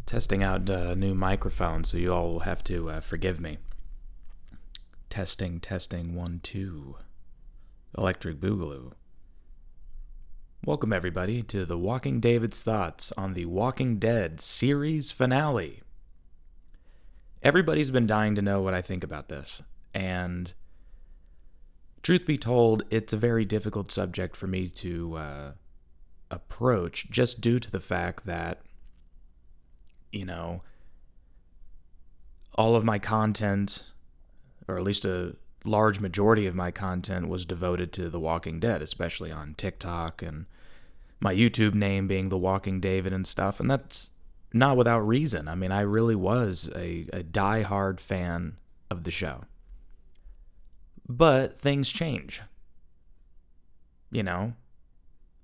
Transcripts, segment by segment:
Testing out a new microphone, so you all will have to forgive me. Testing, 1, 2. Electric Boogaloo. Welcome, everybody, to The Walking David's Thoughts on The Walking Dead series finale. Everybody's been dying to know what I think about this, and truth be told, it's a very difficult subject for me to approach, just due to the fact that, all of my content, or at least a large majority of my content, was devoted to The Walking Dead, especially on TikTok and my YouTube name being The Walking David and stuff. And that's not without reason. I mean, I really was a die-hard fan of the show. But things change.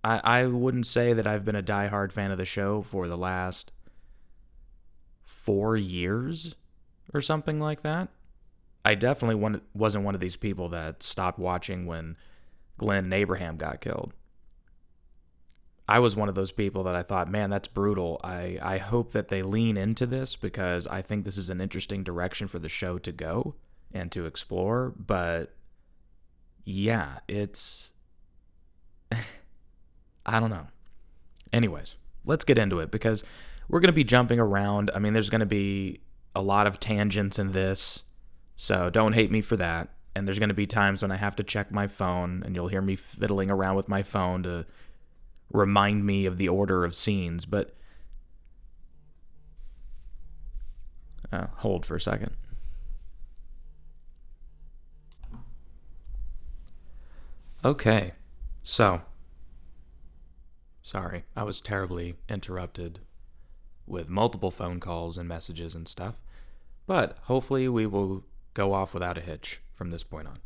I wouldn't say that I've been a die-hard fan of the show for the last 4 years or something like that. I definitely wasn't one of these people that stopped watching when Glenn and Abraham got killed. I was one of those people that I thought, man, that's brutal. I hope that they lean into this because I think this is an interesting direction for the show to go and to explore. But yeah, it's... I don't know. Anyways, let's get into it because we're going to be jumping around. I mean, there's going to be a lot of tangents in this, so don't hate me for that. And there's going to be times when I have to check my phone, and you'll hear me fiddling around with my phone to remind me of the order of scenes. But hold for a second. Okay, so sorry, I was terribly interrupted with multiple phone calls and messages and stuff, but hopefully we will go off without a hitch from this point on.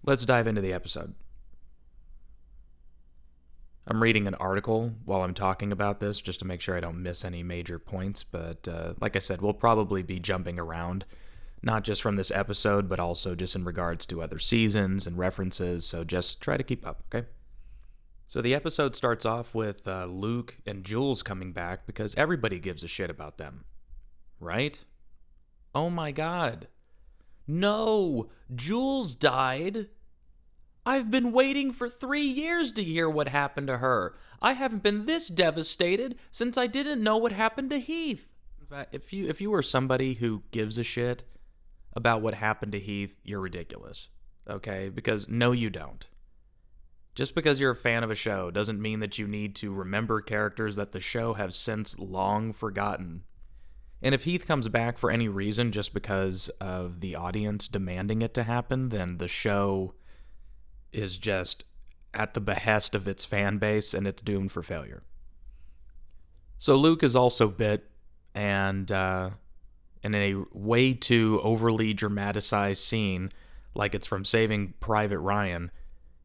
Let's dive into the episode. I'm reading an article while I'm talking about this just to make sure I don't miss any major points, but like I said, we'll probably be jumping around, not just from this episode, but also just in regards to other seasons and references, so just try to keep up, okay? So the episode starts off with Luke and Jules coming back because everybody gives a shit about them, right? Oh my god. No! Jules died! I've been waiting for 3 years to hear what happened to her. I haven't been this devastated since I didn't know what happened to Heath. In fact, if you are somebody who gives a shit about what happened to Heath, you're ridiculous, okay? Because no, you don't. Just because you're a fan of a show doesn't mean that you need to remember characters that the show has since long forgotten. And if Heath comes back for any reason just because of the audience demanding it to happen, then the show is just at the behest of its fan base and it's doomed for failure. So Luke is also bit, and in a way too overly dramatized scene, like it's from Saving Private Ryan,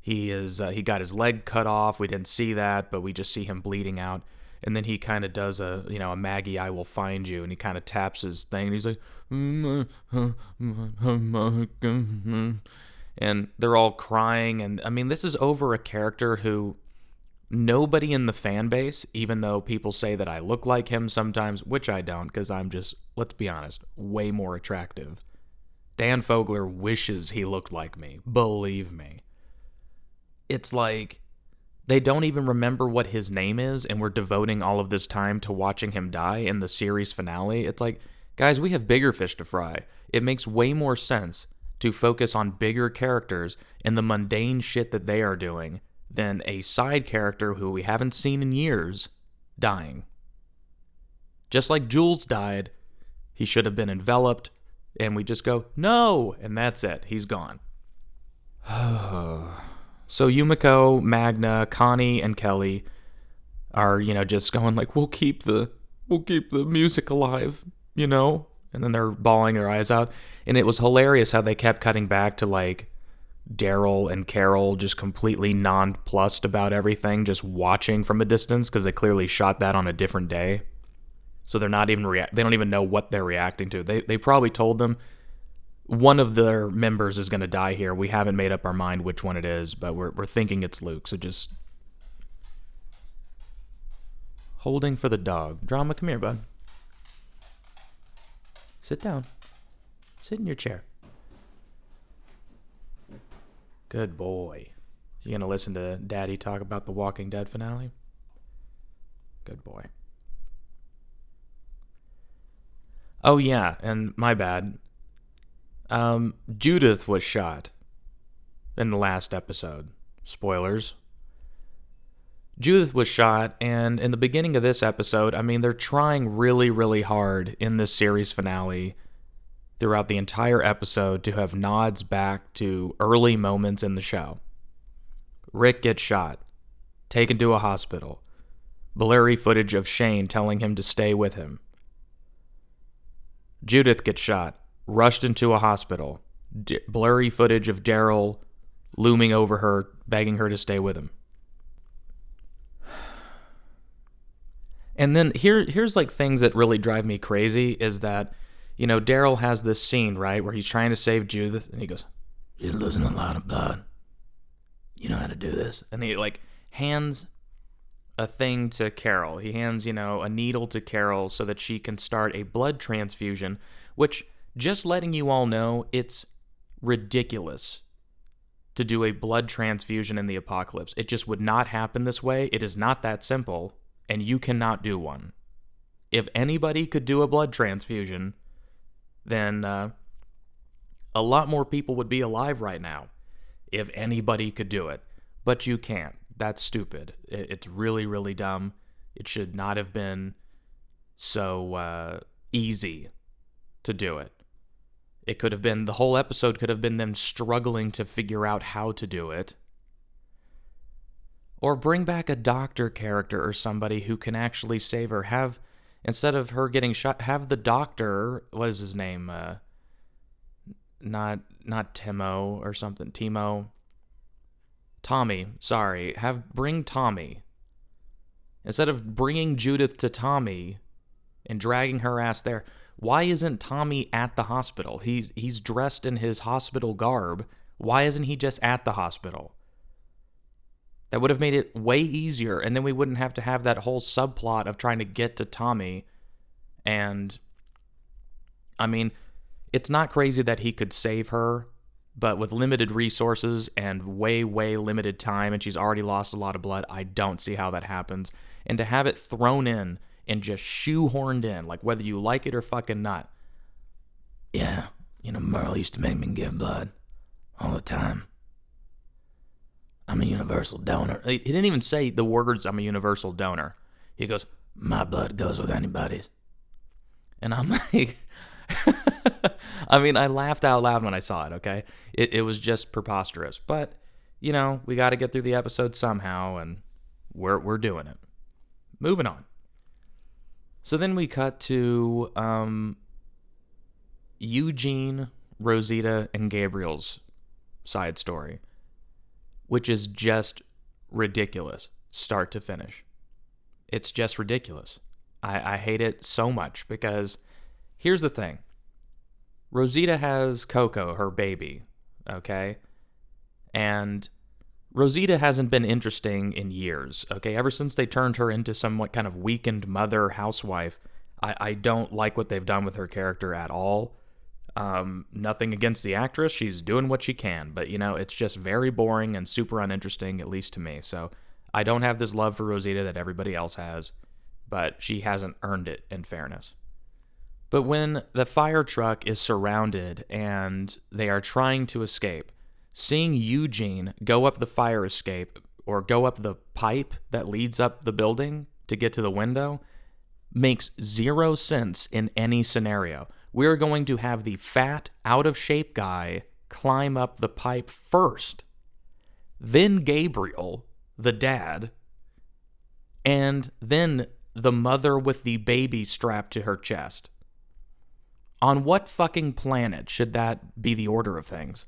he got his leg cut off. We didn't see that, but we just see him bleeding out. And then he kind of does a Maggie, I will find you, and he kind of taps his thing, and he's like, and they're all crying. And I mean, this is over a character who nobody in the fan base, even though people say that I look like him sometimes, which I don't, because I'm just, let's be honest, way more attractive. Dan Fogler wishes he looked like me, believe me. It's like they don't even remember what his name is, and we're devoting all of this time to watching him die in the series finale. It's like, guys, we have bigger fish to fry. It makes way more sense to focus on bigger characters and the mundane shit that they are doing than a side character who we haven't seen in years dying. Just like Jules died, he should have been enveloped, and we just go, no, and that's it. He's gone. So Yumiko, Magna, Connie, and Kelly are, just going like, we'll keep the music alive, and then they're bawling their eyes out. And it was hilarious how they kept cutting back to like Daryl and Carol just completely nonplussed about everything, just watching from a distance because they clearly shot that on a different day. So they're not even they don't even know what they're reacting to. They probably told them, one of their members is going to die here. We haven't made up our mind which one it is, but we're thinking it's Luke. So just Holding for the dog. Drama, come here, bud. Sit down. Sit in your chair. Good boy. You gonna listen to Daddy talk about the Walking Dead finale? Good boy. Oh yeah, and my bad. Judith was shot in the last episode. Spoilers. Judith was shot, and in the beginning of this episode, I mean, they're trying really, really hard in this series finale throughout the entire episode to have nods back to early moments in the show. Rick gets shot, taken to a hospital. Blurry footage of Shane telling him to stay with him. Judith gets shot, rushed into a hospital. Blurry footage of Daryl looming over her, begging her to stay with him. And then here's like things that really drive me crazy is that, you know, Daryl has this scene, right, where he's trying to save Judith, and he goes, "She's losing a lot of blood. You know how to do this." And he, like, hands a thing to Carol. He hands, you know, a needle to Carol so that she can start a blood transfusion, which, just letting you all know, it's ridiculous to do a blood transfusion in the apocalypse. It just would not happen this way. It is not that simple, and you cannot do one. If anybody could do a blood transfusion, then a lot more people would be alive right now. If anybody could do it. But you can't. That's stupid. It's really, really dumb. It should not have been so easy to do it. It could have been, the whole episode could have been them struggling to figure out how to do it. Or bring back a doctor character or somebody who can actually save her. Have, instead of her getting shot, have the doctor, what is his name? Not Timo or something. Tommy, sorry. Bring Tommy. Instead of bringing Judith to Tommy and dragging her ass there, why isn't Tommy at the hospital? He's dressed in his hospital garb. Why isn't he just at the hospital? That would have made it way easier, and then we wouldn't have to have that whole subplot of trying to get to Tommy. And, I mean, it's not crazy that he could save her, but with limited resources and way, way limited time, and she's already lost a lot of blood, I don't see how that happens. And to have it thrown in and just shoehorned in, like whether you like it or fucking not. Yeah, you know, Merle used to make me give blood all the time. I'm a universal donor. He didn't even say the words, "I'm a universal donor." He goes, "My blood goes with anybody's." And I'm like... I mean, I laughed out loud when I saw it, okay? It was just preposterous. But, you know, we got to get through the episode somehow, and we're doing it. Moving on. So then we cut to Eugene, Rosita, and Gabriel's side story, which is just ridiculous, start to finish. It's just ridiculous. I hate it so much because here's the thing. Rosita has Coco, her baby, okay? And Rosita hasn't been interesting in years, okay? Ever since they turned her into somewhat kind of weakened mother housewife, I don't like what they've done with her character at all. Nothing against the actress. She's doing what she can. But, you know, it's just very boring and super uninteresting, at least to me. So I don't have this love for Rosita that everybody else has, but she hasn't earned it, in fairness. But when the fire truck is surrounded and they are trying to escape, seeing Eugene go up the fire escape or go up the pipe that leads up the building to get to the window makes zero sense in any scenario. We're going to have the fat, out-of-shape guy climb up the pipe first, then Gabriel, the dad, and then the mother with the baby strapped to her chest. On what fucking planet should that be the order of things?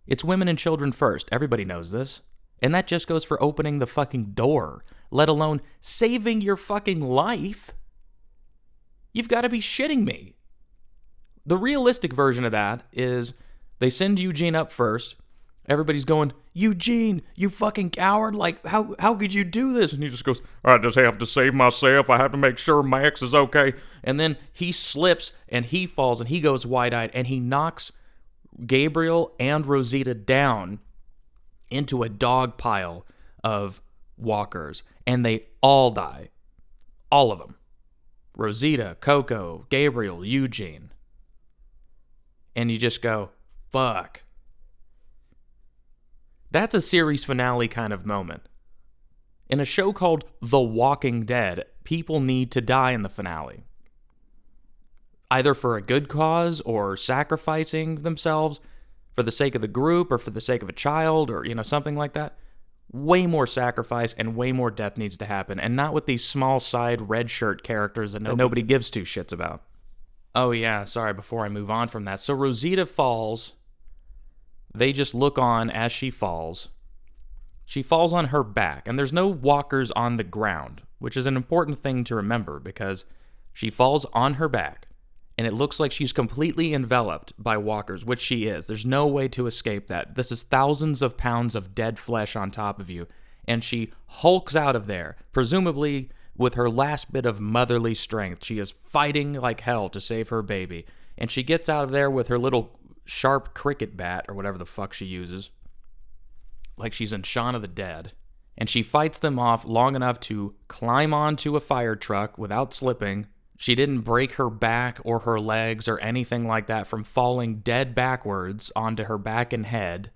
It's women and children first. Everybody knows this. And that just goes for opening the fucking door, let alone saving your fucking life. You've got to be shitting me. The realistic version of that is they send Eugene up first. Everybody's going, Eugene, you fucking coward. Like, how could you do this? And he just goes, I just have to save myself. I have to make sure Max is okay. And then he slips and he falls and he goes wide-eyed and he knocks Gabriel and Rosita down into a dog pile of walkers. And they all die. All of them. Rosita, Coco, Gabriel, Eugene. And you just go, fuck. That's a series finale kind of moment. In a show called The Walking Dead, people need to die in the finale. Either for a good cause or sacrificing themselves for the sake of the group or for the sake of a child or, something like that. Way more sacrifice and way more death needs to happen, and not with these small side red shirt characters that nobody gives two shits about. Oh yeah, sorry, before I move on from that. So Rosita falls. They just look on as she falls. She falls on her back, and there's no walkers on the ground, which is an important thing to remember because she falls on her back, and it looks like she's completely enveloped by walkers, which she is. There's no way to escape that. This is thousands of pounds of dead flesh on top of you, and she hulks out of there, presumably with her last bit of motherly strength. She is fighting like hell to save her baby, and she gets out of there with her little sharp cricket bat or whatever the fuck she uses, like she's in Shaun of the Dead, and she fights them off long enough to climb onto a fire truck without slipping. She didn't break her back or her legs or anything like that from falling dead backwards onto her back and head.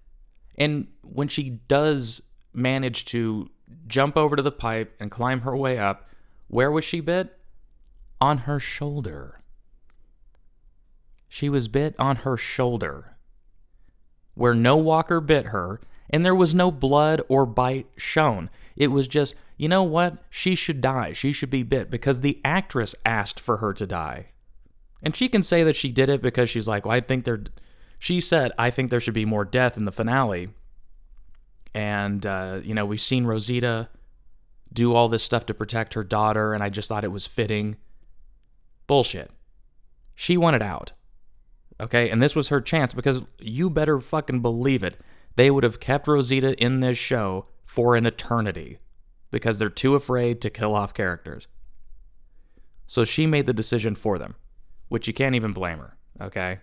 And when she does manage to jump over to the pipe and climb her way up, where was she bit? On her shoulder. She was bit on her shoulder, where no walker bit her, and there was no blood or bite shown. It was just, you know what? She should die. She should be bit because the actress asked for her to die. And she can say that she did it because she's like, well, she said, I think there should be more death in the finale. And, we've seen Rosita do all this stuff to protect her daughter, and I just thought it was fitting. Bullshit. She wanted out. Okay, and this was her chance because you better fucking believe it. They would have kept Rosita in this show for an eternity because they're too afraid to kill off characters. So she made the decision for them, which you can't even blame her, okay?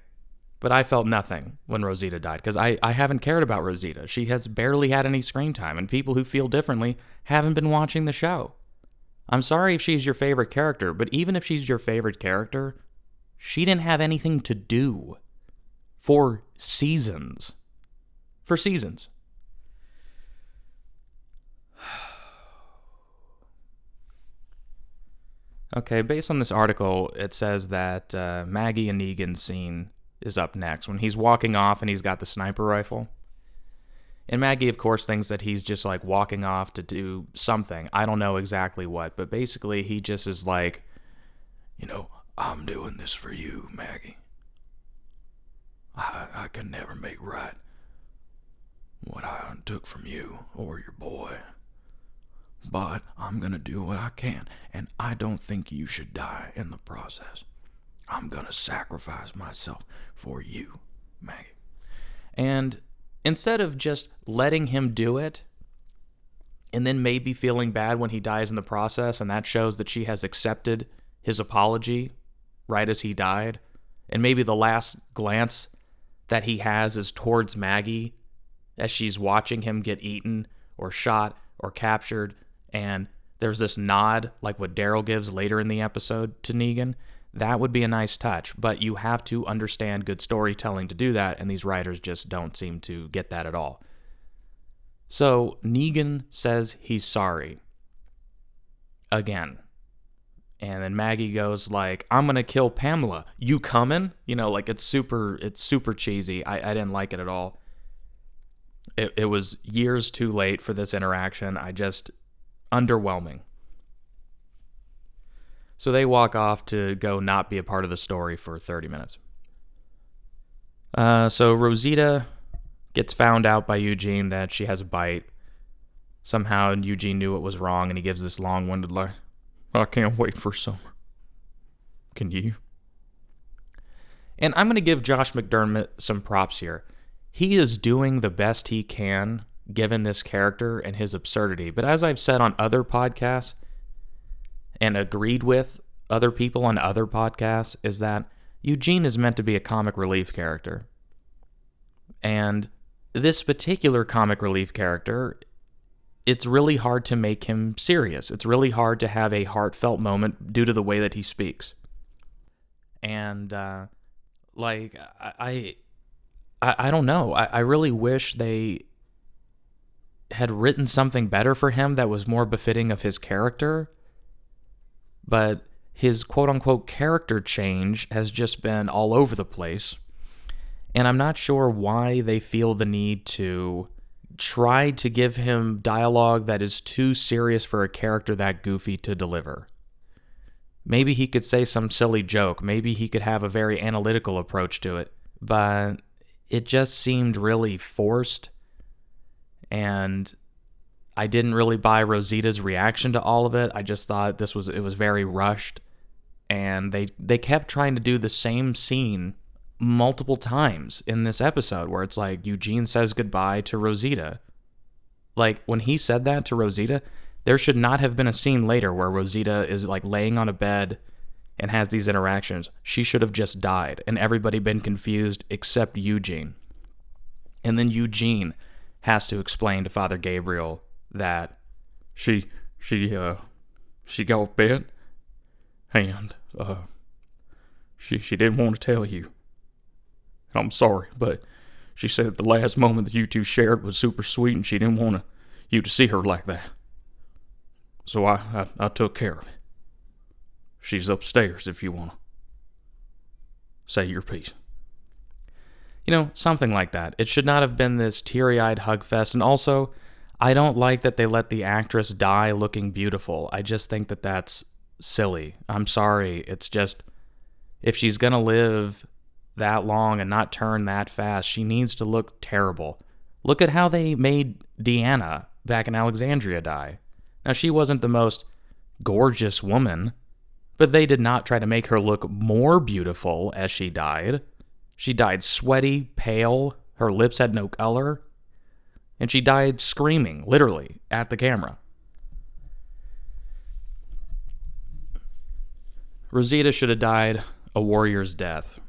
But I felt nothing when Rosita died because I haven't cared about Rosita. She has barely had any screen time, and people who feel differently haven't been watching the show. I'm sorry if she's your favorite character, but even if she's your favorite character, she didn't have anything to do for seasons. For seasons. Okay, based on this article, it says that Maggie and Negan's scene is up next when he's walking off and he's got the sniper rifle. And Maggie, of course, thinks that he's just like walking off to do something. I don't know exactly what, but basically he just is like, I'm doing this for you, Maggie. I can never make right what I took from you or your boy. But I'm going to do what I can, and I don't think you should die in the process. I'm going to sacrifice myself for you, Maggie. And instead of just letting him do it, and then maybe feeling bad when he dies in the process, and that shows that she has accepted his apology right as he died, and maybe the last glance that he has is towards Maggie as she's watching him get eaten or shot or captured, and there's this nod like what Daryl gives later in the episode to Negan. That would be a nice touch, but you have to understand good storytelling to do that, and these writers just don't seem to get that at all. So Negan says he's sorry. Again. And then Maggie goes like, I'm going to kill Pamela. You coming? It's super cheesy. I didn't like it at all. It was years too late for this interaction. Underwhelming. So they walk off to go not be a part of the story for 30 minutes. So Rosita gets found out by Eugene that she has a bite. Somehow Eugene knew it was wrong, and he gives this long-winded line. I can't wait for summer. Can you? And I'm going to give Josh McDermott some props here. he is doing the best he can given this character and his absurdity. But as I've said on other podcasts and agreed with other people on other podcasts, is that Eugene is meant to be a comic relief character. And this particular comic relief character, it's really hard to make him serious. It's really hard to have a heartfelt moment due to the way that he speaks. And, I don't know. I really wish they had written something better for him that was more befitting of his character. But his quote-unquote character change has just been all over the place. And I'm not sure why they feel the need to try to give him dialogue that is too serious for a character that goofy to deliver. Maybe he could say some silly joke. Maybe he could have a very analytical approach to it. But it just seemed really forced. And I didn't really buy Rosita's reaction to all of it. I just thought it was very rushed. And they kept trying to do the same scene multiple times in this episode where it's like Eugene says goodbye to Rosita. Like, when he said that to Rosita, there should not have been a scene later where Rosita is like laying on a bed and has these interactions. She should have just died and everybody been confused except Eugene. And then Eugene has to explain to Father Gabriel that she got bit and she didn't want to tell you. I'm sorry, but she said the last moment that you two shared was super sweet and she didn't want you to see her like that. So I took care of it. She's upstairs if you want to say your piece. You know, something like that. It should not have been this teary-eyed hug fest. And also, I don't like that they let the actress die looking beautiful. I just think that that's silly. I'm sorry. It's just, if she's going to live that long and not turn that fast, she needs to look terrible. Look at how they made Deanna back in Alexandria die. Now, she wasn't the most gorgeous woman, but they did not try to make her look more beautiful as she died. She died sweaty, pale, her lips had no color, and she died screaming, literally, at the camera. Rosita should have died a warrior's death.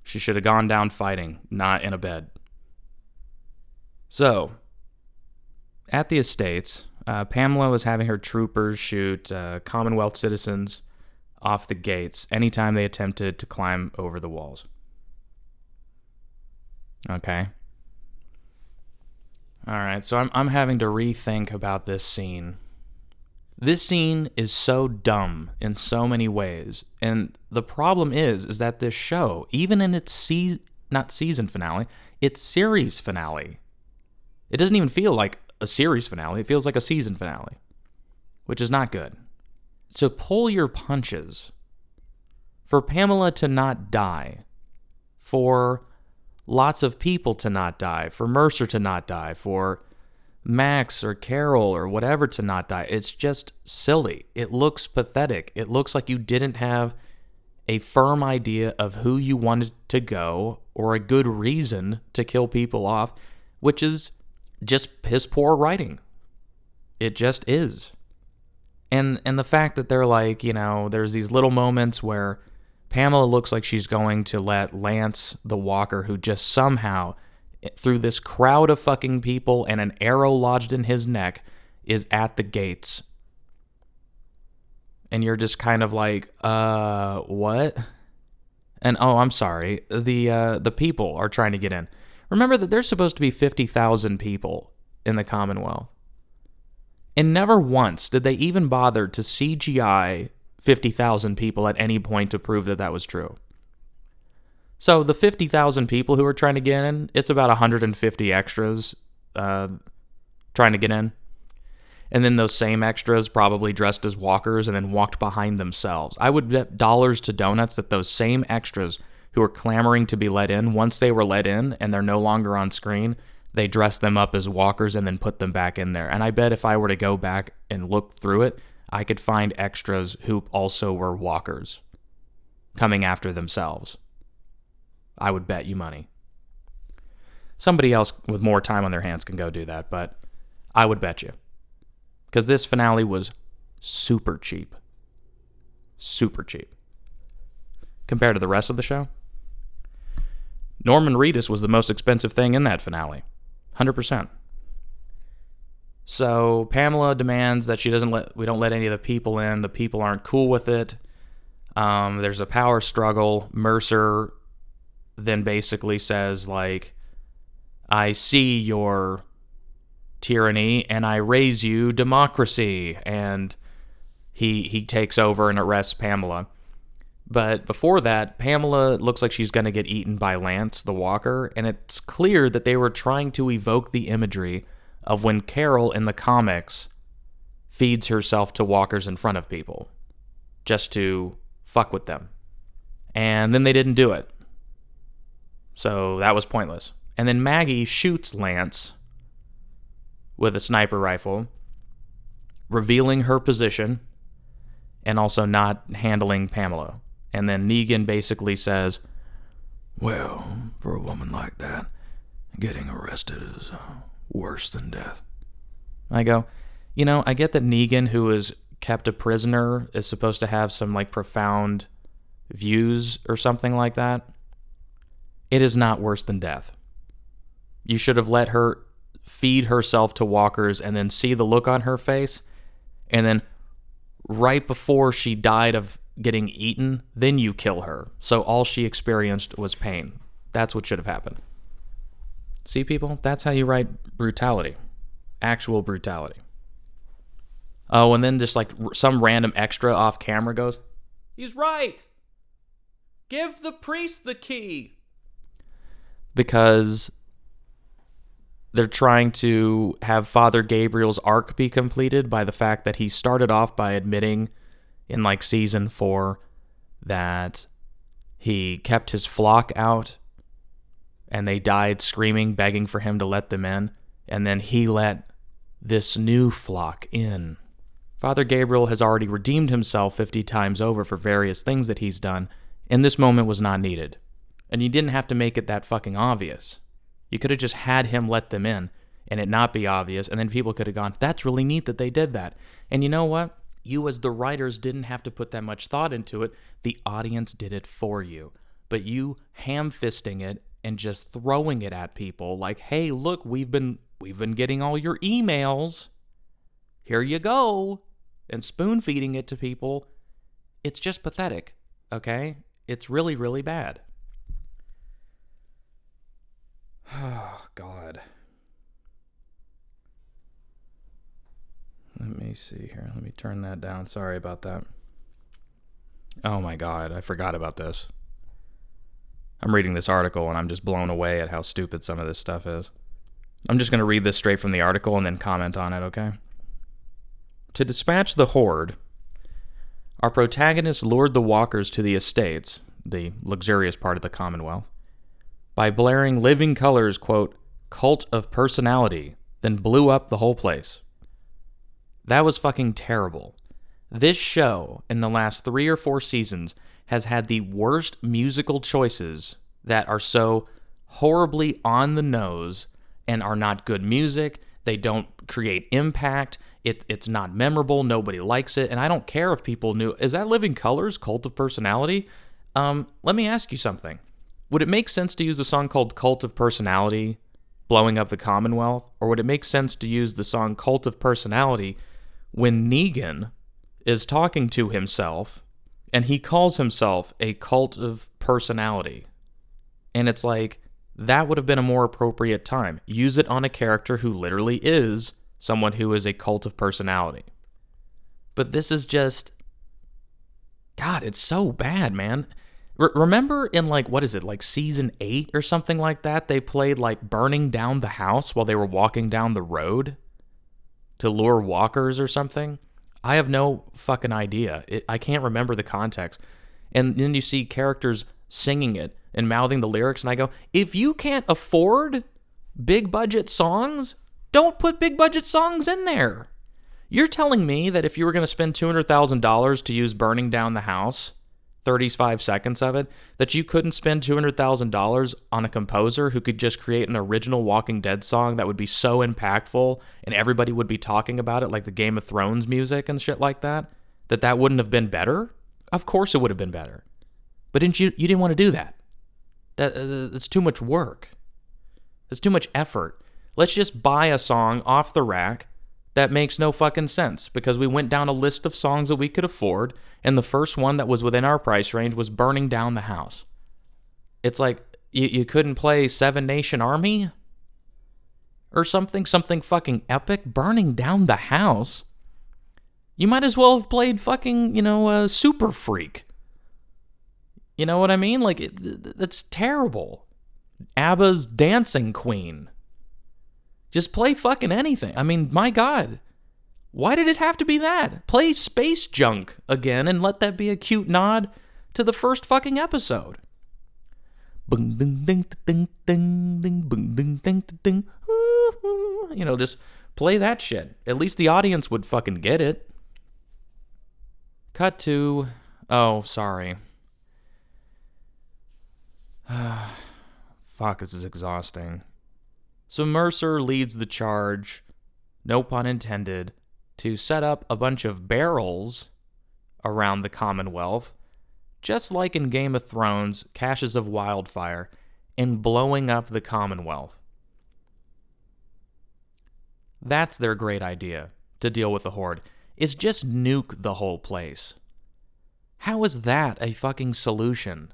She should have gone down fighting, not in a bed. So, at the estates, Pamela was having her troopers shoot Commonwealth citizens off the gates anytime they attempted to climb over the walls. Okay. Alright, so I'm having to rethink about this scene. This scene is so dumb in so many ways, and the problem is that this show, even in its not season finale, its series finale, it doesn't even feel like a series finale, it feels like a season finale, which is not good. So pull your punches. For Pamela to not die, for lots of people to not die, for Mercer to not die, for Max or Carol or whatever to not die, it's just silly. It looks pathetic. It looks like you didn't have a firm idea of who you wanted to go or a good reason to kill people off, which is just piss poor writing. It just is. And the fact that they're like, you know, there's these little moments where Pamela looks like she's going to let Lance, the walker, who just somehow, through this crowd of fucking people and an arrow lodged in his neck, is at the gates. And you're just kind of like, what? And, oh, I'm sorry, the people are trying to get in. Remember that there's supposed to be 50,000 people in the Commonwealth. And never once did they even bother to CGI 50,000 people at any point to prove that that was true. So the 50,000 people who are trying to get in, it's about 150 extras trying to get in. And then those same extras probably dressed as walkers and then walked behind themselves. I would bet dollars to donuts that those same extras who are clamoring to be let in, once they were let in and they're no longer on screen, they dressed them up as walkers and then put them back in there. And I bet if I were to go back and look through it, I could find extras who also were walkers coming after themselves. I would bet you money. Somebody else with more time on their hands can go do that, but I would bet you. Because this finale was super cheap. Super cheap. Compared to the rest of the show. Norman Reedus was the most expensive thing in that finale. 100%. So Pamela demands that we don't let any of the people in. The people aren't cool with it. There's a power struggle. Mercer then basically says, like, I see your tyranny and I raise you democracy. And he takes over and arrests Pamela. But before that, Pamela looks like she's going to get eaten by Lance, the walker, and it's clear that they were trying to evoke the imagery of when Carol in the comics feeds herself to walkers in front of people, just to fuck with them. And then they didn't do it. So that was pointless. And then Maggie shoots Lance with a sniper rifle, revealing her position, and also not handling Pamela. And then Negan basically says, well, for a woman like that, getting arrested is worse than death. I go, I get that Negan, who is kept a prisoner, is supposed to have some like profound views or something like that. It is not worse than death. You should have let her feed herself to walkers and then see the look on her face, and then right before she died of getting eaten, then you kill her. So all she experienced was pain. That's what should have happened. See, people? That's how you write brutality. Actual brutality. Oh, and then just like some random extra off camera goes, he's right. Give the priest the key. Because they're trying to have Father Gabriel's arc be completed by the fact that he started off by admitting in like season 4 that he kept his flock out and they died screaming, begging for him to let them in. And then he let this new flock in. Father Gabriel has already redeemed himself 50 times over for various things that he's done, and this moment was not needed. And you didn't have to make it that fucking obvious. You could have just had him let them in and it not be obvious, and then people could have gone, that's really neat that they did that. And you know what? You as the writers didn't have to put that much thought into it. The audience did it for you. But you ham-fisting it and just throwing it at people like, hey, look, we've been getting all your emails. Here you go. And spoon-feeding it to people. It's just pathetic, okay? It's really, really bad. Oh, God. Let me see here. Let me turn that down. Sorry about that. Oh my God, I forgot about this. I'm reading this article and I'm just blown away at how stupid some of this stuff is. I'm just going to read this straight from the article and then comment on it, okay? To dispatch the horde, our protagonists lured the walkers to the estates, the luxurious part of the Commonwealth, by blaring living colors, quote, cult of personality, then blew up the whole place. That was fucking terrible. This show, in the last 3 or 4 seasons, has had the worst musical choices that are so horribly on the nose and are not good music. They don't create impact. It's not memorable. Nobody likes it. And I don't care if people knew. Is that Living Colors, Cult of Personality? Let me ask you something. Would it make sense to use a song called Cult of Personality, blowing up the Commonwealth? Or would it make sense to use the song Cult of Personality when Negan is talking to himself and he calls himself a cult of personality? And it's like, that would have been a more appropriate time. Use it on a character who literally is someone who is a cult of personality. But this is just, God, it's so bad, man. Remember in like season 8 or something like that, they played like burning down the house while they were walking down the road to lure walkers or something? I have no fucking idea. I can't remember the context. And then you see characters singing it and mouthing the lyrics, and I go, if you can't afford big budget songs, don't put big budget songs in there. You're telling me that if you were going to spend $200,000 to use Burning Down the House 35 seconds of it, that you couldn't spend $200,000 on a composer who could just create an original Walking Dead song that would be so impactful and everybody would be talking about it like the Game of Thrones music and shit like that, that wouldn't have been better? Of course it would have been better. But you didn't want to do that. That's too much work. It's too much effort. Let's just buy a song off the rack that makes no fucking sense, because we went down a list of songs that we could afford, and the first one that was within our price range was Burning Down the House. It's like, you couldn't play Seven Nation Army? Or something fucking epic? Burning Down the House? You might as well have played fucking, Super Freak. You know what I mean? Like, that's terrible. ABBA's Dancing Queen. Just play fucking anything. I mean, my God. Why did it have to be that? Play Space Junk again and let that be a cute nod to the first fucking episode. Just play that shit. At least the audience would fucking get it. Cut to... Oh, sorry. Fuck, this is exhausting. So Mercer leads the charge, no pun intended, to set up a bunch of barrels around the Commonwealth, just like in Game of Thrones, Caches of Wildfire, and blowing up the Commonwealth. That's their great idea to deal with the Horde, is just nuke the whole place. How is that a fucking solution?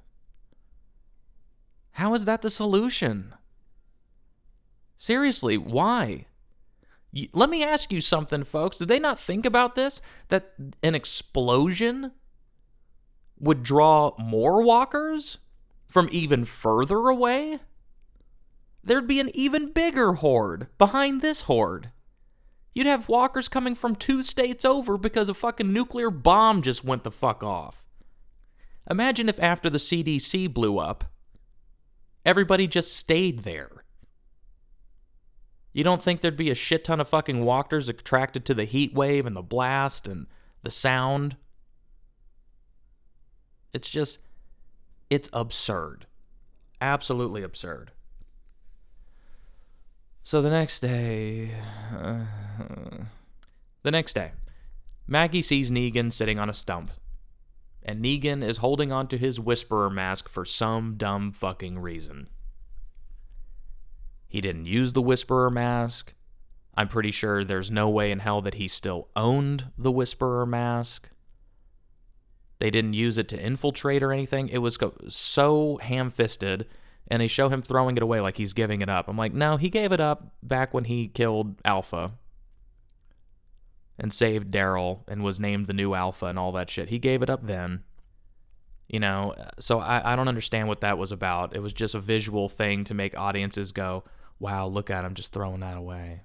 How is that the solution? Seriously, why? Let me ask you something, folks. Did they not think about this? That an explosion would draw more walkers from even further away? There'd be an even bigger horde behind this horde. You'd have walkers coming from 2 states over because a fucking nuclear bomb just went the fuck off. Imagine if after the CDC blew up, everybody just stayed there. You don't think there'd be a shit ton of fucking walkers attracted to the heat wave and the blast and the sound? It's absurd. Absolutely absurd. So the next day, Maggie sees Negan sitting on a stump. And Negan is holding onto his Whisperer mask for some dumb fucking reason. He didn't use the Whisperer mask. I'm pretty sure there's no way in hell that he still owned the Whisperer mask. They didn't use it to infiltrate or anything. It was so ham-fisted, and they show him throwing it away like he's giving it up. I'm like, no, he gave it up back when he killed Alpha and saved Daryl and was named the new Alpha and all that shit. He gave it up then. So I don't understand what that was about. It was just a visual thing to make audiences go, wow, look at him just throwing that away.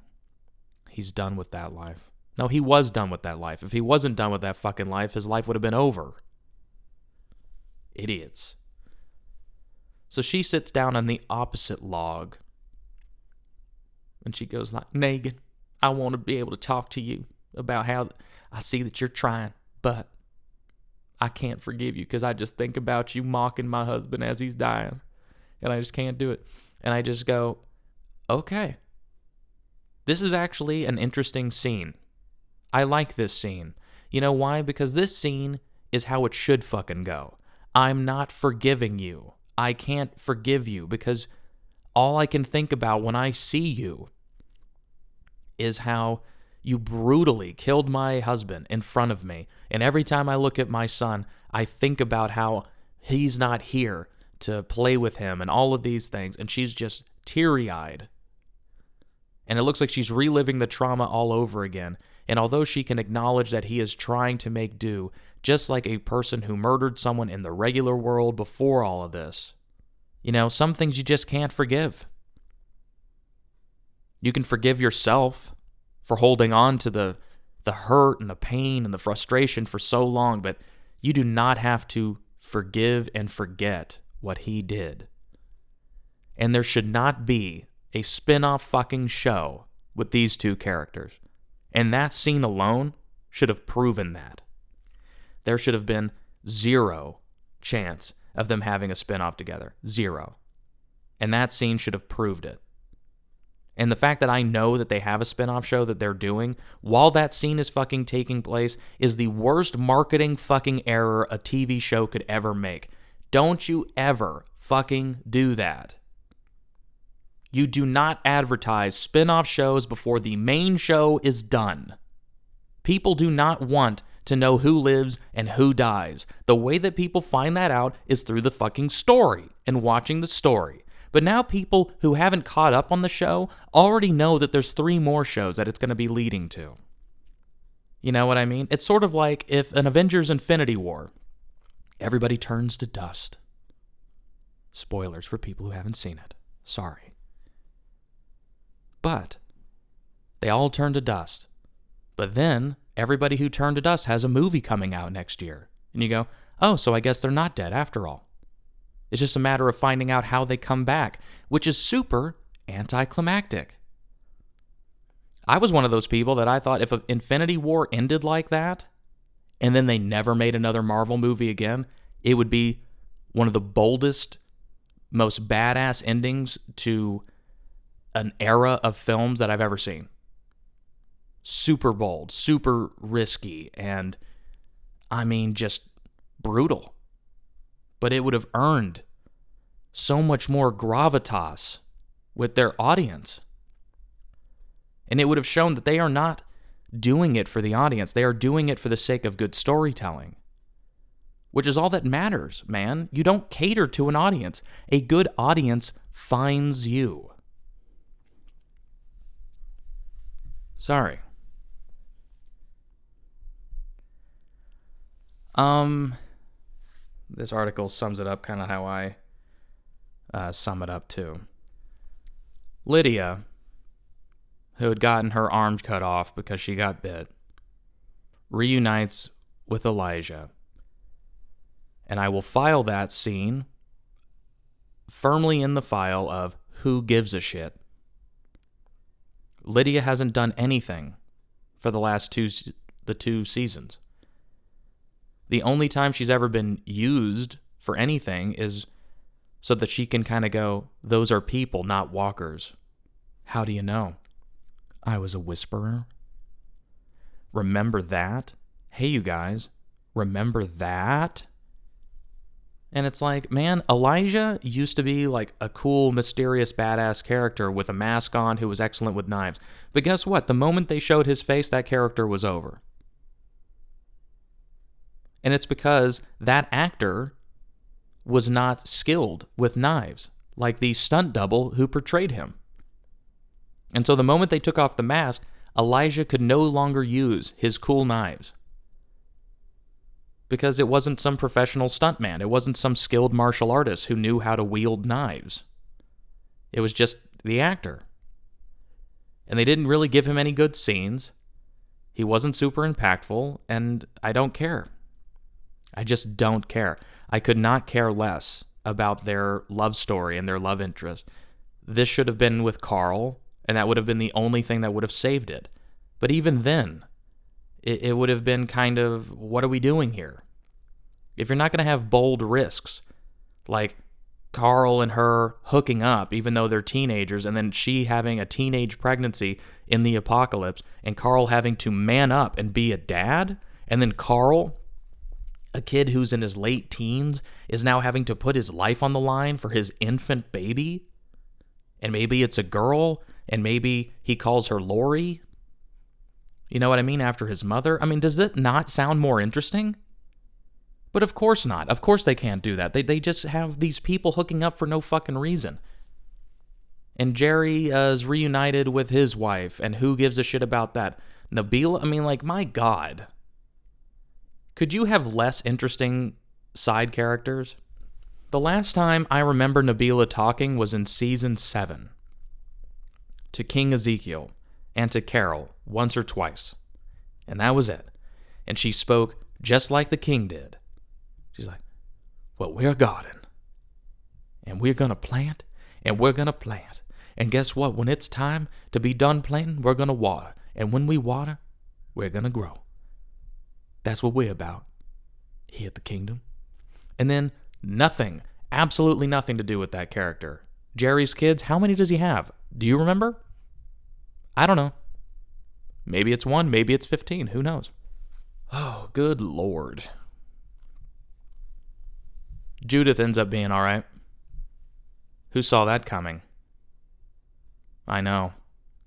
He's done with that life. No, he was done with that life. If he wasn't done with that fucking life, his life would have been over. Idiots. So she sits down on the opposite log. And she goes like, Negan, I want to be able to talk to you about how I see that you're trying, but I can't forgive you because I just think about you mocking my husband as he's dying. And I just can't do it. And I just go, okay. This is actually an interesting scene. I like this scene. You know why? Because this scene is how it should fucking go. I'm not forgiving you. I can't forgive you because all I can think about when I see you is how you brutally killed my husband in front of me. And every time I look at my son, I think about how he's not here to play with him and all of these things. And she's just teary-eyed. And it looks like she's reliving the trauma all over again. And although she can acknowledge that he is trying to make do, just like a person who murdered someone in the regular world before all of this, some things you just can't forgive. You can forgive yourself for holding on to the hurt and the pain and the frustration for so long, but you do not have to forgive and forget what he did. And there should not be a spin-off fucking show with these two characters. And that scene alone should have proven that. There should have been zero chance of them having a spinoff together. Zero. And that scene should have proved it. And the fact that I know that they have a spinoff show that they're doing while that scene is fucking taking place is the worst marketing fucking error a TV show could ever make. Don't you ever fucking do that. You do not advertise spinoff shows before the main show is done. People do not want to know who lives and who dies. The way that people find that out is through the fucking story and watching the story. But now people who haven't caught up on the show already know that there's 3 more shows that it's going to be leading to. You know what I mean? It's sort of like if an Avengers Infinity War, everybody turns to dust. Spoilers for people who haven't seen it. Sorry. But they all turn to dust. But then everybody who turned to dust has a movie coming out next year. And you go, oh, so I guess they're not dead after all. It's just a matter of finding out how they come back, which is super anticlimactic. I was one of those people that I thought if Infinity War ended like that, and then they never made another Marvel movie again, it would be one of the boldest, most badass endings to an era of films that I've ever seen. Super bold, super risky, and I mean just brutal. But it would have earned so much more gravitas with their audience. And it would have shown that they are not doing it for the audience. They are doing it for the sake of good storytelling, which is all that matters, man. You don't cater to an audience. A good audience finds you. Sorry. This article sums it up kind of how I sum it up too. Lydia, who had gotten her arms cut off because she got bit, reunites with Elijah. And I will file that scene firmly in the file of who gives a shit. Lydia hasn't done anything for the last two seasons. The only time she's ever been used for anything is so that she can kind of go, those are people, not walkers. How do you know? I was a whisperer. Remember that? Hey, you guys, remember that? And it's like, man, Elijah used to be like a cool, mysterious, badass character with a mask on who was excellent with knives. But guess what? The moment they showed his face, that character was over. And it's because that actor was not skilled with knives, like the stunt double who portrayed him. And so the moment they took off the mask, Elijah could no longer use his cool knives. Because it wasn't some professional stuntman. It wasn't some skilled martial artist who knew how to wield knives. It was just the actor. And they didn't really give him any good scenes. He wasn't super impactful, and I don't care. I just don't care. I could not care less about their love story and their love interest. This should have been with Carl, and that would have been the only thing that would have saved it. But even then, it would have been kind of, what are we doing here? If you're not going to have bold risks, like Carl and her hooking up, even though they're teenagers, and then she having a teenage pregnancy in the apocalypse, and Carl having to man up and be a dad, and then Carl, a kid who's in his late teens, is now having to put his life on the line for his infant baby, and maybe it's a girl, and maybe he calls her Lori, you know what I mean, after his mother. I mean, does that not sound more interesting? But of course not. Of course they can't do that. They just have these people hooking up for no fucking reason. And Jerry is reunited with his wife, and who gives a shit about that? Nabila? I mean, like, my God. Could you have less interesting side characters? The last time I remember Nabila talking was in season 7. To King Ezekiel and to Carol once or twice. And that was it. And she spoke just like the king did. She's like, well, we're a garden. And we're going to plant. And we're going to plant. And guess what? When it's time to be done planting, we're going to water. And when we water, we're going to grow. That's what we're about here at the kingdom. And then nothing, absolutely nothing to do with that character. Jerry's kids, how many does he have? Do you remember? I don't know. Maybe it's 1, maybe it's 15, who knows? Oh, good Lord. Judith ends up being all right. Who saw that coming? I know.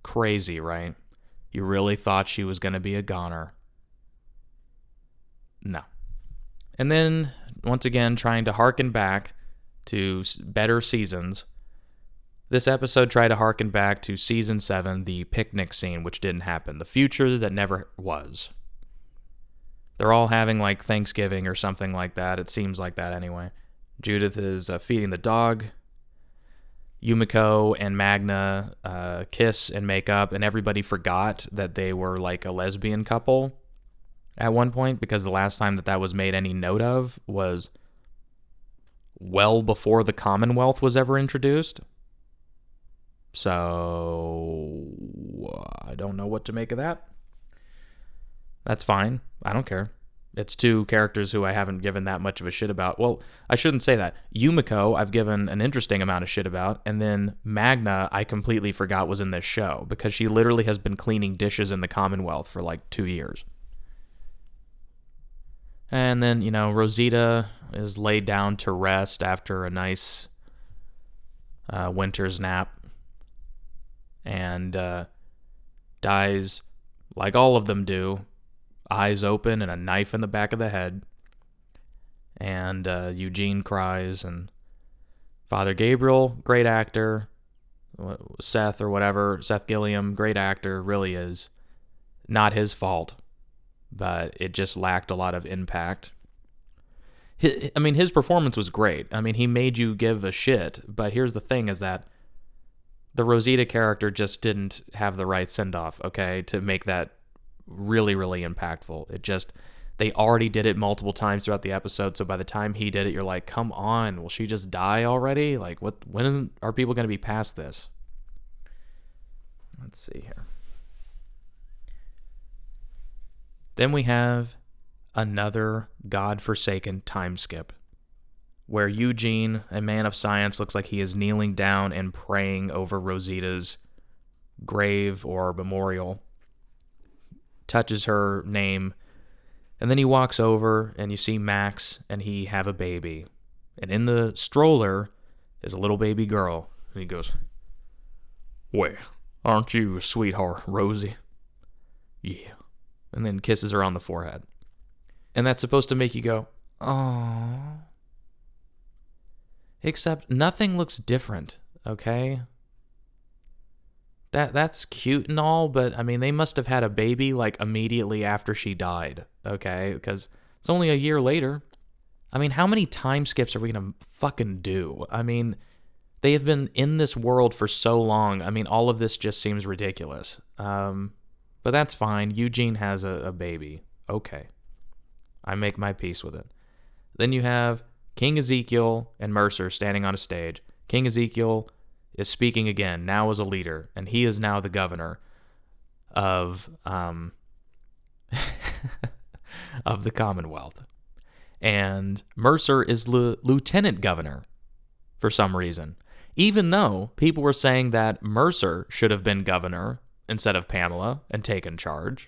Crazy, right? You really thought she was going to be a goner. No. And then, once again, trying to harken back to better seasons, this episode tried to harken back to Season 7, the picnic scene, which didn't happen. The future that never was. They're all having, like, Thanksgiving or something like that. It seems like that anyway. Judith is feeding the dog. Yumiko and Magna kiss and make up, and everybody forgot that they were, like, a lesbian couple at one point, because the last time that was made any note of was well before the Commonwealth was ever introduced. So, I don't know what to make of that. That's fine. I don't care. It's two characters who I haven't given that much of a shit about. Well, I shouldn't say that. Yumiko, I've given an interesting amount of shit about, and then Magna, I completely forgot was in this show, because she literally has been cleaning dishes in the Commonwealth for like 2 years. And then, Rosita is laid down to rest after a nice winter's nap, and dies like all of them do, eyes open and a knife in the back of the head. And Eugene cries, and Father Gabriel, great actor, Seth Gilliam, great actor, really is. Not his fault, but it just lacked a lot of impact. His performance was great. He made you give a shit, but here's the thing is that the Rosita character just didn't have the right send-off, okay, to make that really, really impactful. They already did it multiple times throughout the episode, so by the time he did it, you're like, come on, will she just die already? Like, when are people going to be past this? Let's see here. Then we have another godforsaken time skip, where Eugene, a man of science, looks like he is kneeling down and praying over Rosita's grave or memorial, touches her name, and then he walks over and you see Max and he have a baby. And in the stroller is a little baby girl. And he goes, "Well, aren't you a sweetheart, Rosie?" "Yeah." And then kisses her on the forehead. And that's supposed to make you go, "Aww." Except nothing looks different, okay? That's cute and all, but they must have had a baby like immediately after she died, okay? Because it's only a year later. How many time skips are we gonna fucking do? They have been in this world for so long. All of this just seems ridiculous. But that's fine. Eugene has a baby. Okay. I make my peace with it. Then you have King Ezekiel and Mercer standing on a stage. King Ezekiel is speaking again, now as a leader, and he is now the governor of of the Commonwealth. And Mercer is lieutenant governor for some reason, even though people were saying that Mercer should have been governor instead of Pamela and taken charge,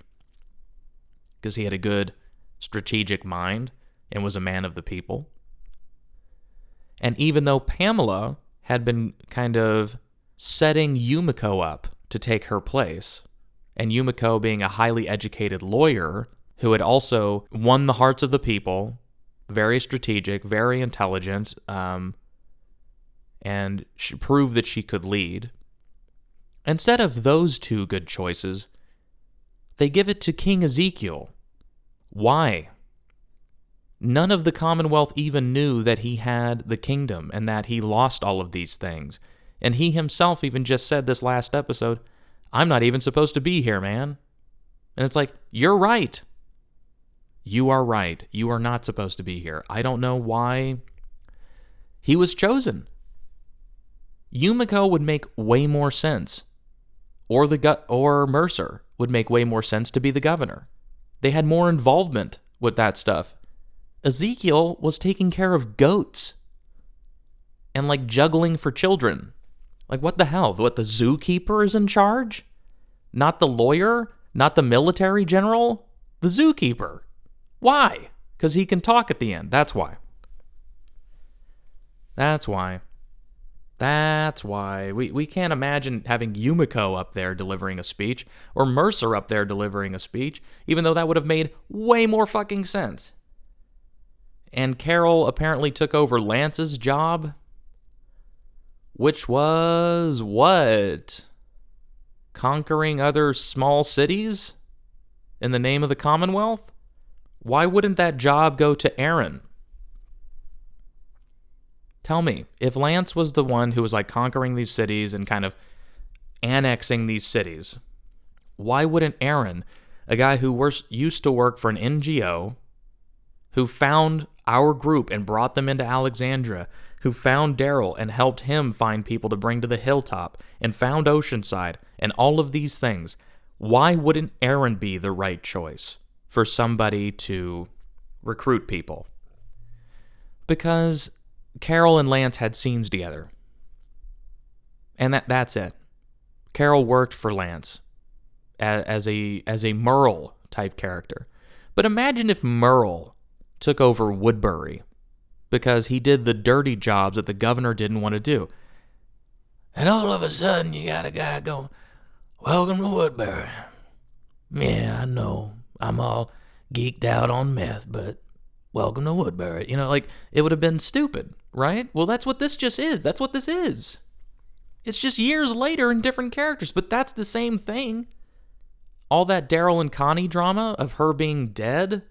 because he had a good strategic mind and was a man of the people. And even though Pamela had been kind of setting Yumiko up to take her place, and Yumiko being a highly educated lawyer who had also won the hearts of the people, very strategic, very intelligent, and she proved that she could lead. Instead of those two good choices, they give it to King Ezekiel. Why? None of the Commonwealth even knew that he had the kingdom and that he lost all of these things. And he himself even just said this last episode, "I'm not even supposed to be here, man." And it's like, you're right. You are right. You are not supposed to be here. I don't know why he was chosen. Yumiko would make way more sense. Or Mercer would make way more sense to be the governor. They had more involvement with that stuff. Ezekiel was taking care of goats and like juggling for children. Like, what the hell? What, the zookeeper is in charge? Not the lawyer? Not the military general? The zookeeper. Why? Because he can talk at the end. That's why. That's why. That's why. We can't imagine having Yumiko up there delivering a speech, or Mercer up there delivering a speech, even though that would have made way more fucking sense. And Carol apparently took over Lance's job, which was what? Conquering other small cities in the name of the Commonwealth? Why wouldn't that job go to Aaron? Tell me, if Lance was the one who was like conquering these cities and kind of annexing these cities, why wouldn't Aaron, a guy who used to work for an NGO, who found our group and brought them into Alexandria, who found Daryl and helped him find people to bring to the hilltop, and found Oceanside, and all of these things, why wouldn't Aaron be the right choice for somebody to recruit people? Because Carol and Lance had scenes together. And that's it. Carol worked for Lance as a Merle type character. But imagine if Merle took over Woodbury because he did the dirty jobs that the governor didn't want to do. And all of a sudden you got a guy going, "Welcome to Woodbury. Yeah, I know. I'm all geeked out on meth, but welcome to Woodbury." You know, like, it would have been stupid, right? Well, that's what this just is. That's what this is. It's just years later in different characters, but that's the same thing. All that Daryl and Connie drama of her being dead,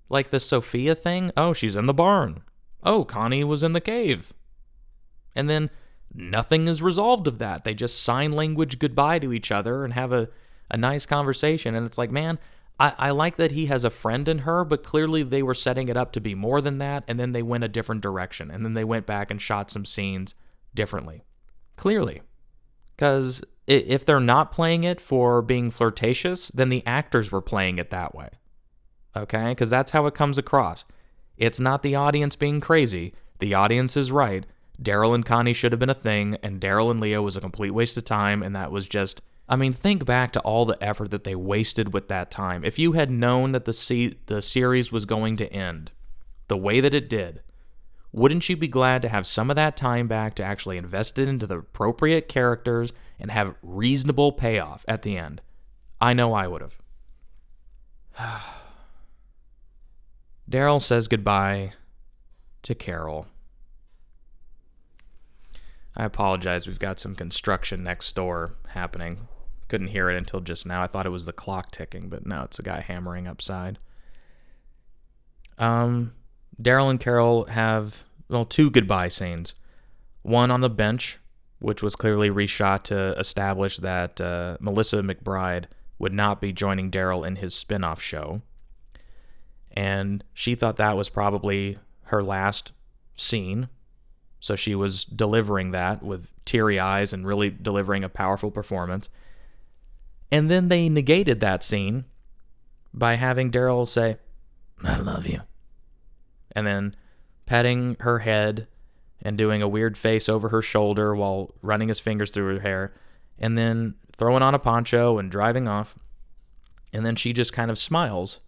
like the Sophia thing. Oh, she's in the barn. Oh, Connie was in the cave. And then nothing is resolved of that. They just sign language goodbye to each other and have a nice conversation. And it's like, man, I like that he has a friend in her, but clearly they were setting it up to be more than that, and then they went a different direction, and then they went back and shot some scenes differently. Clearly. Because if they're not playing it for being flirtatious, then the actors were playing it that way. Okay? Because that's how it comes across. It's not the audience being crazy. The audience is right. Daryl and Connie should have been a thing, and Daryl and Leo was a complete waste of time, and that was just... I mean, think back to all the effort that they wasted with that time. If you had known that the series was going to end the way that it did, wouldn't you be glad to have some of that time back to actually invest it into the appropriate characters and have reasonable payoff at the end? I know I would have. Daryl says goodbye to Carol. I apologize, we've got some construction next door happening. Couldn't hear it until just now. I thought it was the clock ticking, but no, it's a guy hammering upside. Daryl and Carol have, well, two goodbye scenes. One on the bench, which was clearly reshot to establish that Melissa McBride would not be joining Daryl in his spin-off show. And she thought that was probably her last scene. So she was delivering that with teary eyes and really delivering a powerful performance. And then they negated that scene by having Daryl say, "I love you." And then petting her head and doing a weird face over her shoulder while running his fingers through her hair. And then throwing on a poncho and driving off. And then she just kind of smiles.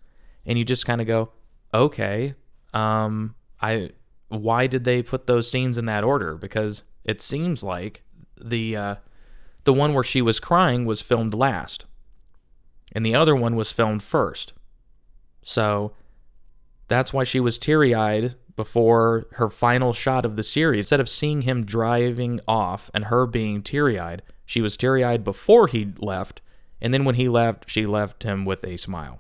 And you just kind of go, okay, why did they put those scenes in that order? Because it seems like the one where she was crying was filmed last, and the other one was filmed first. So that's why she was teary-eyed before her final shot of the series. Instead of seeing him driving off and her being teary-eyed, she was teary-eyed before he left, and then when he left, she left him with a smile.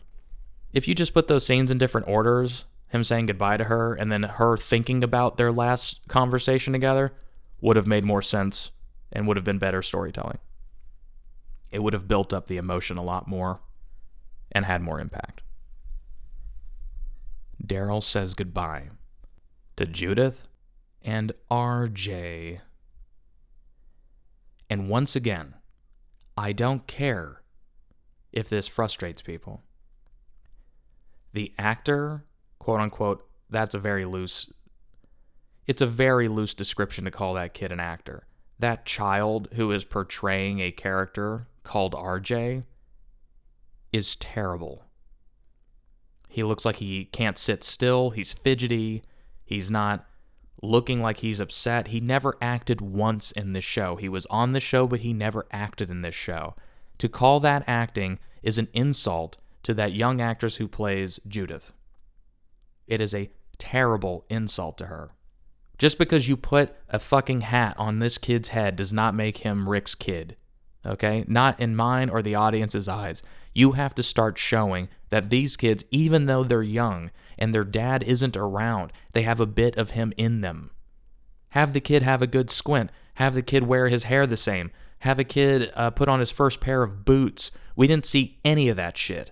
If you just put those scenes in different orders, him saying goodbye to her, and then her thinking about their last conversation together, would have made more sense and would have been better storytelling. It would have built up the emotion a lot more and had more impact. Daryl says goodbye to Judith and RJ. And once again, I don't care if this frustrates people. The actor, quote-unquote, that's a very loose, it's a very loose description to call that kid an actor. That child who is portraying a character called RJ is terrible. He looks like he can't sit still. He's fidgety. He's not looking like he's upset. He never acted once in this show. He was on the show, but he never acted in this show. To call that acting is an insult to that young actress who plays Judith. It is a terrible insult to her. Just because you put a fucking hat on this kid's head does not make him Rick's kid. Okay? Not in mine or the audience's eyes. You have to start showing that these kids, even though they're young and their dad isn't around, they have a bit of him in them. Have the kid have a good squint. Have the kid wear his hair the same. Have a kid put on his first pair of boots. We didn't see any of that shit.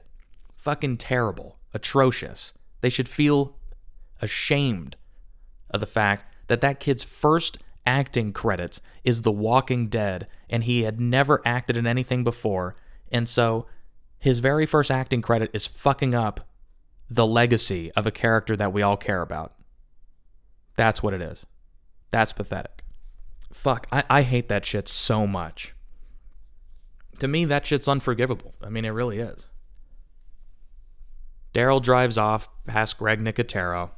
Fucking terrible. Atrocious. They should feel ashamed of the fact that that kid's first acting credits is The Walking Dead, and he had never acted in anything before, and so his very first acting credit is fucking up the legacy of a character that we all care about. That's what it is. That's pathetic. Fuck, I hate that shit so much. To me, that shit's unforgivable. I mean, it really is. Daryl drives off past Greg Nicotero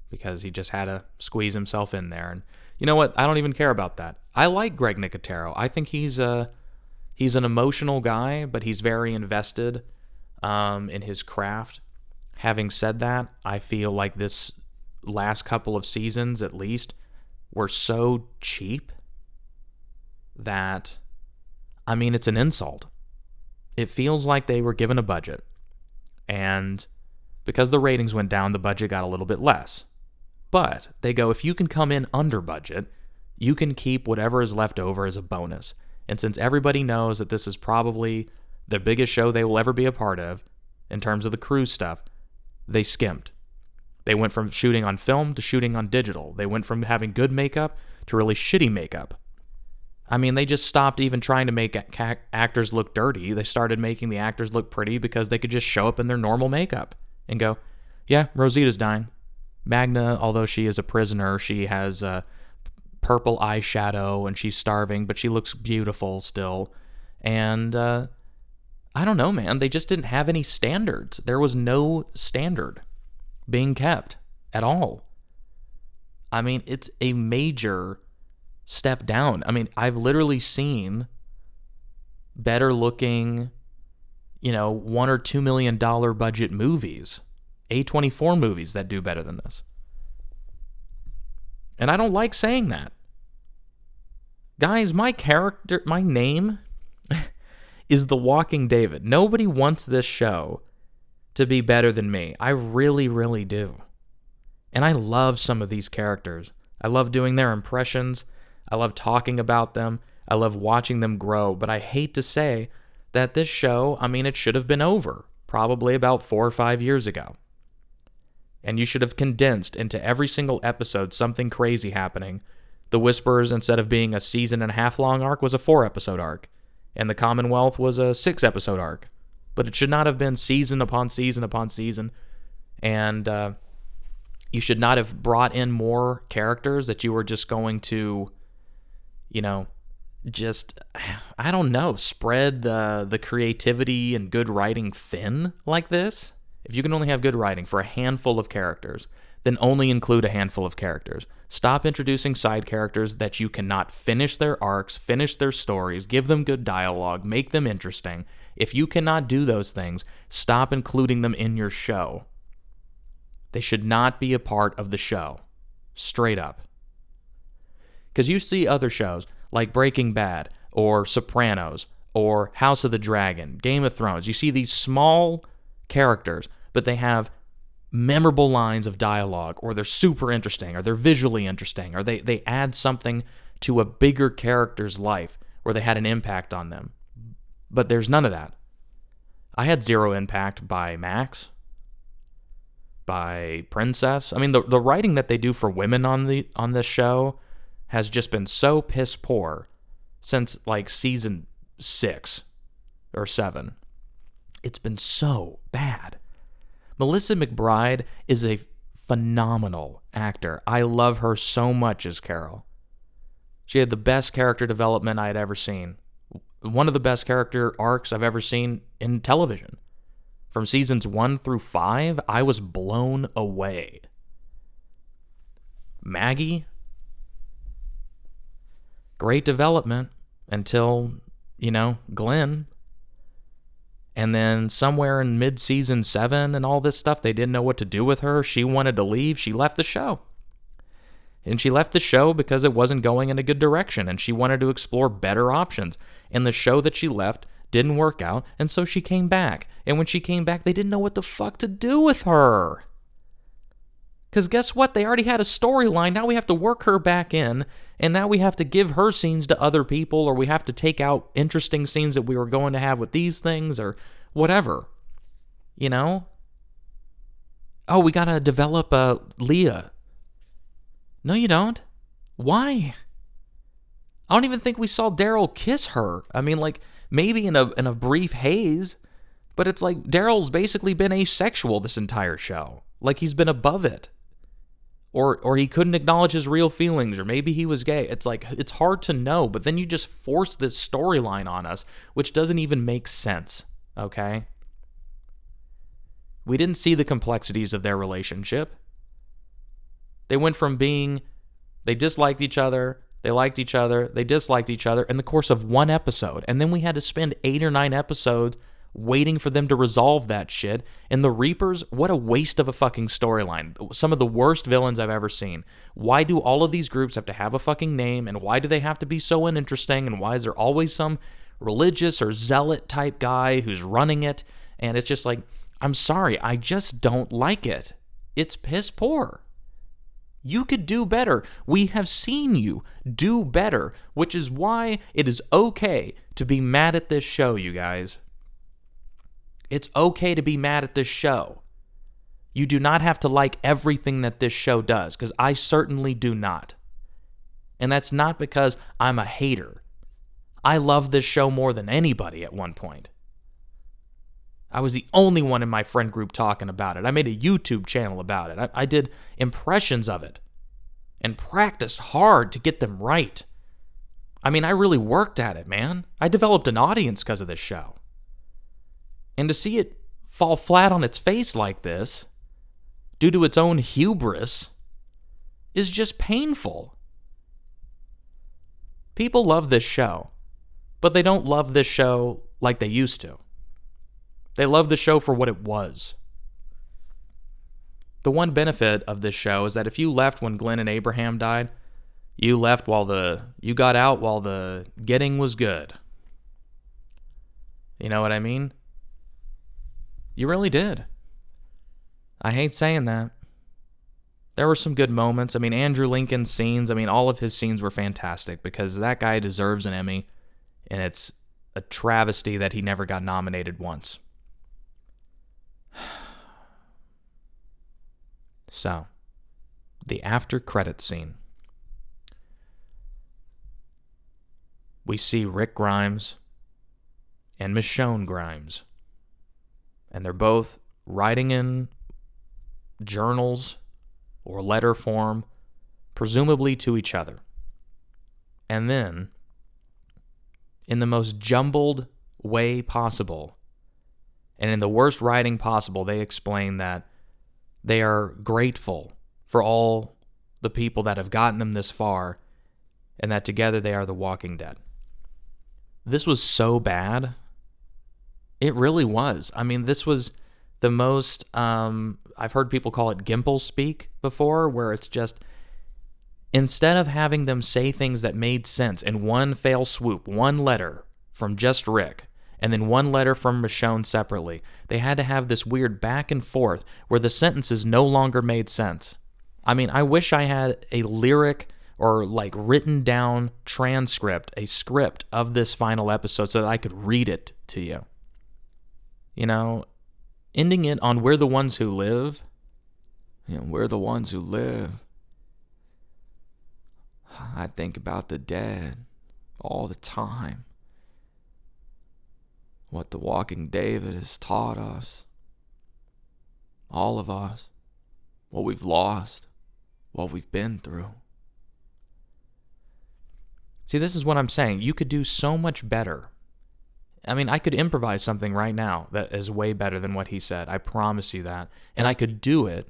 because he just had to squeeze himself in there. And you know what? I don't even care about that. I like Greg Nicotero. I think he's an emotional guy, but he's very invested in his craft. Having said that, I feel like this last couple of seasons, at least, were so cheap that, I mean, it's an insult. It feels like they were given a budget, and because the ratings went down, the budget got a little bit less. But they go, if you can come in under budget, you can keep whatever is left over as a bonus. And since everybody knows that this is probably the biggest show they will ever be a part of, in terms of the cruise stuff, they skimped. They went from shooting on film to shooting on digital. They went from having good makeup to really shitty makeup. I mean, they just stopped even trying to make actors look dirty. They started making the actors look pretty because they could just show up in their normal makeup and go, yeah, Rosita's dying. Magna, although she is a prisoner, she has purple eyeshadow and she's starving, but she looks beautiful still. And I don't know, man. They just didn't have any standards. There was no standard being kept at all. I mean, it's a major step down. I mean, I've literally seen better looking, $1 or $2 million budget movies, A24 movies that do better than this. And I don't like saying that. Guys, my name is The Walking David. Nobody wants this show to be better than me. I really, really do. And I love some of these characters. I love doing their impressions. I love talking about them. I love watching them grow. But I hate to say that this show, I mean, it should have been over probably about 4 or 5 years ago. And you should have condensed into every single episode something crazy happening. The Whisperers, instead of being a 1.5-season long arc, was a 4-episode arc. And the Commonwealth was a 6-episode arc. But it should not have been season upon season upon season. And you should not have brought in more characters that you were just going to, I don't know, spread the creativity and good writing thin like this. If you can only have good writing for a handful of characters, then only include a handful of characters. Stop introducing side characters that you cannot finish their arcs, finish their stories, give them good dialogue, make them interesting. If you cannot do those things, stop including them in your show. They should not be a part of the show. Straight up. Because you see other shows like Breaking Bad or Sopranos or House of the Dragon, Game of Thrones. You see these small characters, but they have memorable lines of dialogue, or they're super interesting, or they're visually interesting, or they add something to a bigger character's life where they had an impact on them. But there's none of that. I had zero impact by Max, by Princess. I mean, the writing that they do for women on this show has just been so piss poor since like season 6 or 7. It's been so bad. Melissa McBride is a phenomenal actor. I love her so much as Carol. She had the best character development I had ever seen. One of the best character arcs I've ever seen in television. From seasons 1 through 5, I was blown away. Maggie, great development until, Glenn. And then somewhere in mid-season 7 and all this stuff, they didn't know what to do with her. She wanted to leave. She left the show. And she left the show because it wasn't going in a good direction, and she wanted to explore better options. And the show that she left didn't work out, and so she came back. And when she came back, they didn't know what the fuck to do with her. Because guess what? They already had a storyline. Now we have to work her back in, and now we have to give her scenes to other people, or we have to take out interesting scenes that we were going to have with these things, or whatever. Oh, we got to develop Leah. No, you don't. Why? I don't even think we saw Daryl kiss her. I mean, maybe in a brief haze, but it's like Daryl's basically been asexual this entire show. Like he's been above it. Or he couldn't acknowledge his real feelings, or maybe he was gay. It's like, it's hard to know, but then you just force this storyline on us, which doesn't even make sense, okay? We didn't see the complexities of their relationship. They went from being, they disliked each other, they liked each other, they disliked each other in the course of one episode. And then we had to spend 8 or 9 episodes waiting for them to resolve that shit. And the Reapers, what a waste of a fucking storyline. Some of the worst villains I've ever seen. Why do all of these groups have to have a fucking name? And why do they have to be so uninteresting? And why is there always some religious or zealot type guy who's running it? And it's just like, I'm sorry, I just don't like it. It's piss poor. You could do better. We have seen you do better, which is why it is okay to be mad at this show, you guys. It's okay to be mad at this show. You do not have to like everything that this show does, because I certainly do not. And that's not because I'm a hater. I love this show more than anybody at one point. I was the only one in my friend group talking about it. I made a YouTube channel about it. I did impressions of it and practiced hard to get them right. I mean, I really worked at it, man. I developed an audience because of this show. And to see it fall flat on its face like this, due to its own hubris, is just painful. People love this show, but they don't love this show like they used to. They love the show for what it was. The one benefit of this show is that if you left when Glenn and Abraham died, you got out while the getting was good. You know what I mean? You really did. I hate saying that. There were some good moments. I mean, Andrew Lincoln's scenes, all of his scenes were fantastic because that guy deserves an Emmy, and it's a travesty that he never got nominated once. So, the after credits scene. We see Rick Grimes and Michonne Grimes. And they're both writing in journals or letter form, presumably to each other. And then, in the most jumbled way possible, and in the worst writing possible, they explain that they are grateful for all the people that have gotten them this far, and that together they are the Walking Dead. This was so bad. It really was. This was the most, I've heard people call it Gimple speak before, where it's just, instead of having them say things that made sense in one fell swoop, one letter from just Rick, and then one letter from Michonne separately, they had to have this weird back and forth where the sentences no longer made sense. I wish I had a lyric or written down transcript, a script of this final episode so that I could read it to you. Ending it on "We're the ones who live." We're the ones who live. I think about the dead all the time. What the Walking David has taught us. All of us. what we've lost, what we've been through. See, this is what I'm saying. You could do so much better. I mean, I could improvise something right now that is way better than what he said. I promise you that. And I could do it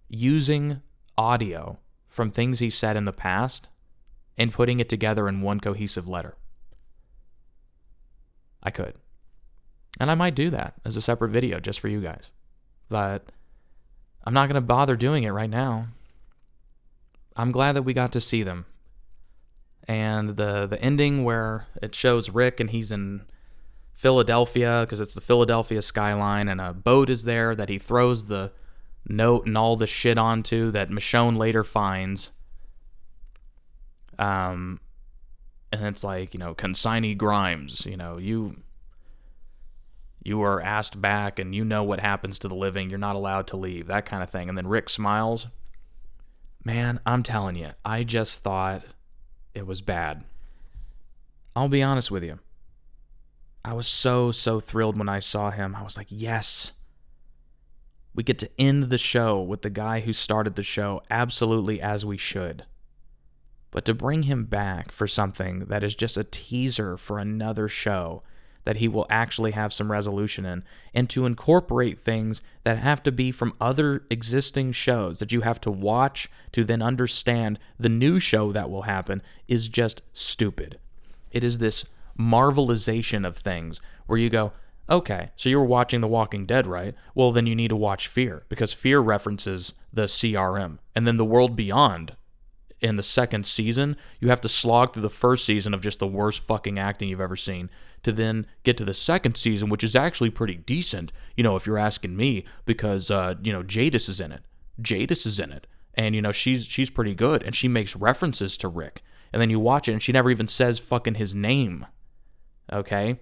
using audio from things he said in the past and putting it together in one cohesive letter. I could. And I might do that as a separate video just for you guys. But I'm not going to bother doing it right now. I'm glad that we got to see them. And the ending where it shows Rick and he's in Philadelphia because it's the Philadelphia skyline and a boat is there that he throws the note and all the shit onto that Michonne later finds. And it's like, consignee Grimes, you are asked back and you know what happens to the living. You're not allowed to leave, that kind of thing. And then Rick smiles. Man, I'm telling you, I just thought it was bad. I'll be honest with you. I was so thrilled when I saw him. I was like, yes. We get to end the show with the guy who started the show absolutely as we should. But to bring him back for something that is just a teaser for another show that he will actually have some resolution in, and to incorporate things that have to be from other existing shows that you have to watch to then understand the new show that will happen, is just stupid. It is this marvelization of things where you go, okay, so you were watching The Walking Dead, right? Well, then you need to watch Fear, because Fear references the CRM. And then The World Beyond, in the second season, you have to slog through the first season of just the worst fucking acting you've ever seen to then get to the second season, which is actually pretty decent, if you're asking me, because, Jadis is in it. Jadis is in it. And, she's pretty good, and she makes references to Rick. And then you watch it, and she never even says fucking his name. Okay?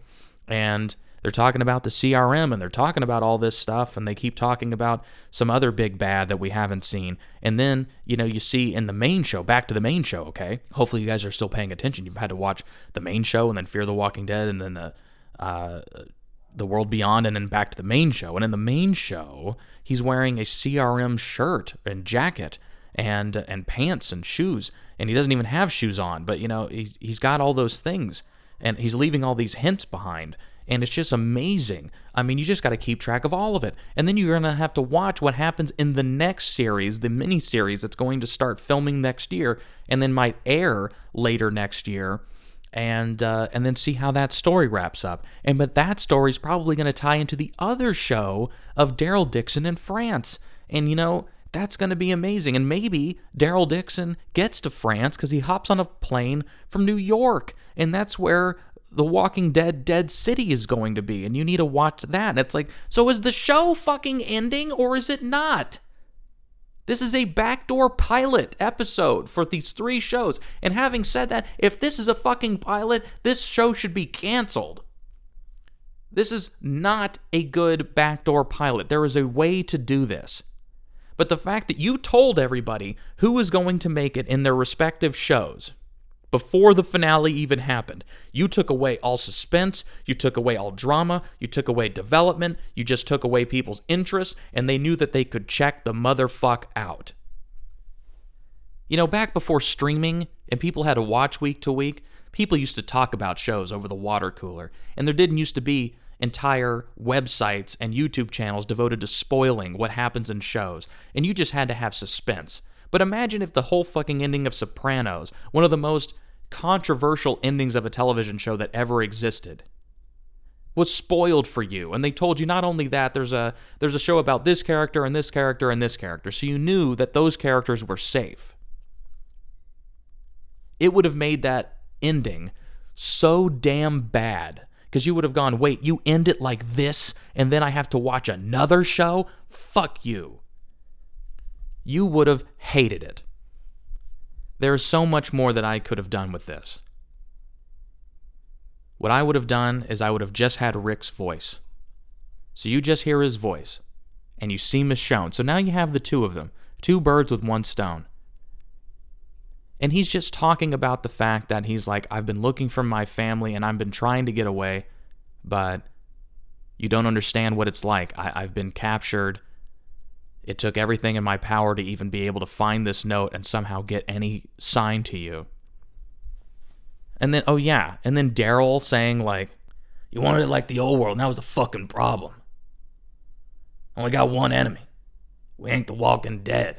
And they're talking about the CRM, and they're talking about all this stuff, and they keep talking about some other big bad that we haven't seen. And then, you see in the main show, back to the main show, okay? Hopefully you guys are still paying attention. You've had to watch the main show, and then Fear the Walking Dead, and then the World Beyond, and then back to the main show. And in the main show, he's wearing a CRM shirt and jacket and pants and shoes, and he doesn't even have shoes on, but, he's got all those things, and he's leaving all these hints behind. And it's just amazing. I mean, you just got to keep track of all of it. And then you're going to have to watch what happens in the next series, the mini-series that's going to start filming next year and then might air later next year, and then see how that story wraps up. But that story's probably going to tie into the other show of Daryl Dixon in France. And, that's going to be amazing. And maybe Daryl Dixon gets to France because he hops on a plane from New York. And that's where The Walking Dead Dead City is going to be, and you need to watch that. And it's like, so is the show fucking ending, or is it not? This is a backdoor pilot episode for these 3 shows. And having said that, if this is a fucking pilot, this show should be canceled. This is not a good backdoor pilot. There is a way to do this. But the fact that you told everybody who was going to make it in their respective shows before the finale even happened, you took away all suspense, you took away all drama, you took away development, you just took away people's interest, and they knew that they could check the motherfuck out. Back before streaming and people had to watch week to week, people used to talk about shows over the water cooler, and there didn't used to be entire websites and YouTube channels devoted to spoiling what happens in shows, and you just had to have suspense. But imagine if the whole fucking ending of Sopranos, one of the most controversial endings of a television show that ever existed, was spoiled for you, and they told you not only that, there's a show about this character and this character and this character, so you knew that those characters were safe. It would have made that ending so damn bad, because you would have gone, wait, you end it like this, and then I have to watch another show? Fuck you. You would have hated it. There is so much more that I could have done with this. What I would have done is I would have just had Rick's voice. So you just hear his voice, and you see Michonne. So now you have the 2 of them, 2 birds with 1 stone. And he's just talking about the fact that he's like, I've been looking for my family, and I've been trying to get away, but you don't understand what it's like. I've been captured, It took everything in my power to even be able to find this note and somehow get any sign to you. And then, oh yeah, and then Daryl saying like, you wanted it like the old world, and that was the fucking problem. Only got one enemy. We ain't the Walking Dead.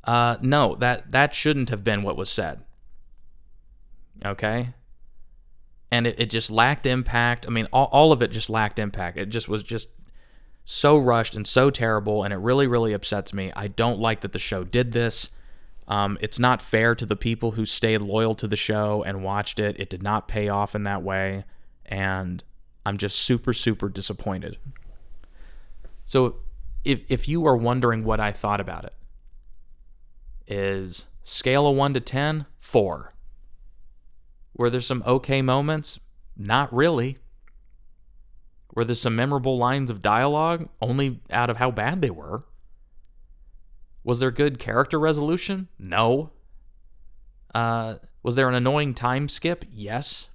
No, that shouldn't have been what was said. Okay? And it just lacked impact. I mean, all of it just lacked impact. It just was just so rushed and so terrible, and it really, really upsets me. I don't like that the show did this. It's not fair to the people who stayed loyal to the show and watched it. It did not pay off in that way, and I'm just super, super disappointed. So if you are wondering what I thought about it, is scale of 1 to 10, 4. Were there some okay moments? Not really. Were there some memorable lines of dialogue? Only out of how bad they were. Was there good character resolution? No. Was there an annoying time skip? Yes.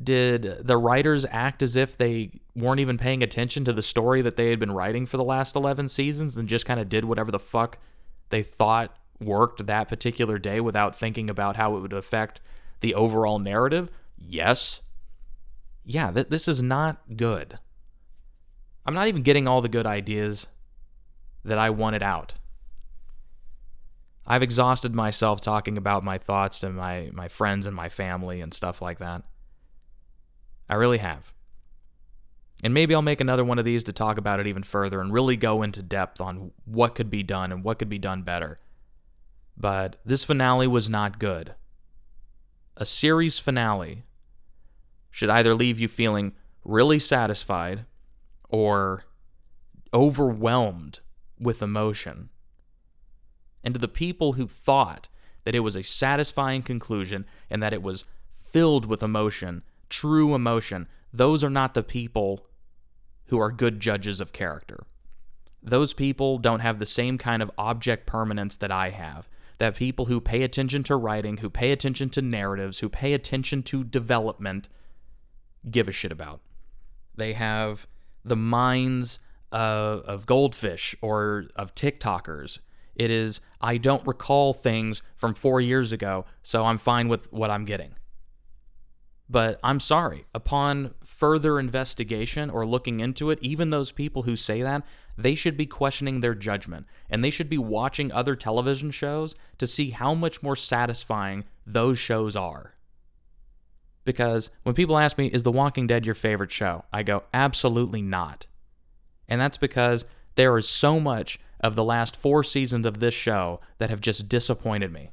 Did the writers act as if they weren't even paying attention to the story that they had been writing for the last 11 seasons and just kind of did whatever the fuck they thought worked that particular day without thinking about how it would affect the overall narrative? Yes. Yeah, this is not good. I'm not even getting all the good ideas that I wanted out. I've exhausted myself talking about my thoughts to my friends and my family and stuff like that. I really have. And maybe I'll make another one of these to talk about it even further and really go into depth on what could be done and what could be done better. But this finale was not good. A series finale should either leave you feeling really satisfied or overwhelmed with emotion. And to the people who thought that it was a satisfying conclusion and that it was filled with emotion, true emotion, those are not the people who are good judges of character. Those people don't have the same kind of object permanence that I have. That people who pay attention to writing, who pay attention to narratives, who pay attention to development, give a shit about. They have the minds of goldfish or of TikTokers. It is, I don't recall things from 4 years ago, so I'm fine with what I'm getting. But I'm sorry, upon further investigation or looking into it, even those people who say that, they should be questioning their judgment, and they should be watching other television shows to see how much more satisfying those shows are. Because when people ask me, is The Walking Dead your favorite show? I go, absolutely not. And that's because there is so much of the last 4 seasons of this show that have just disappointed me.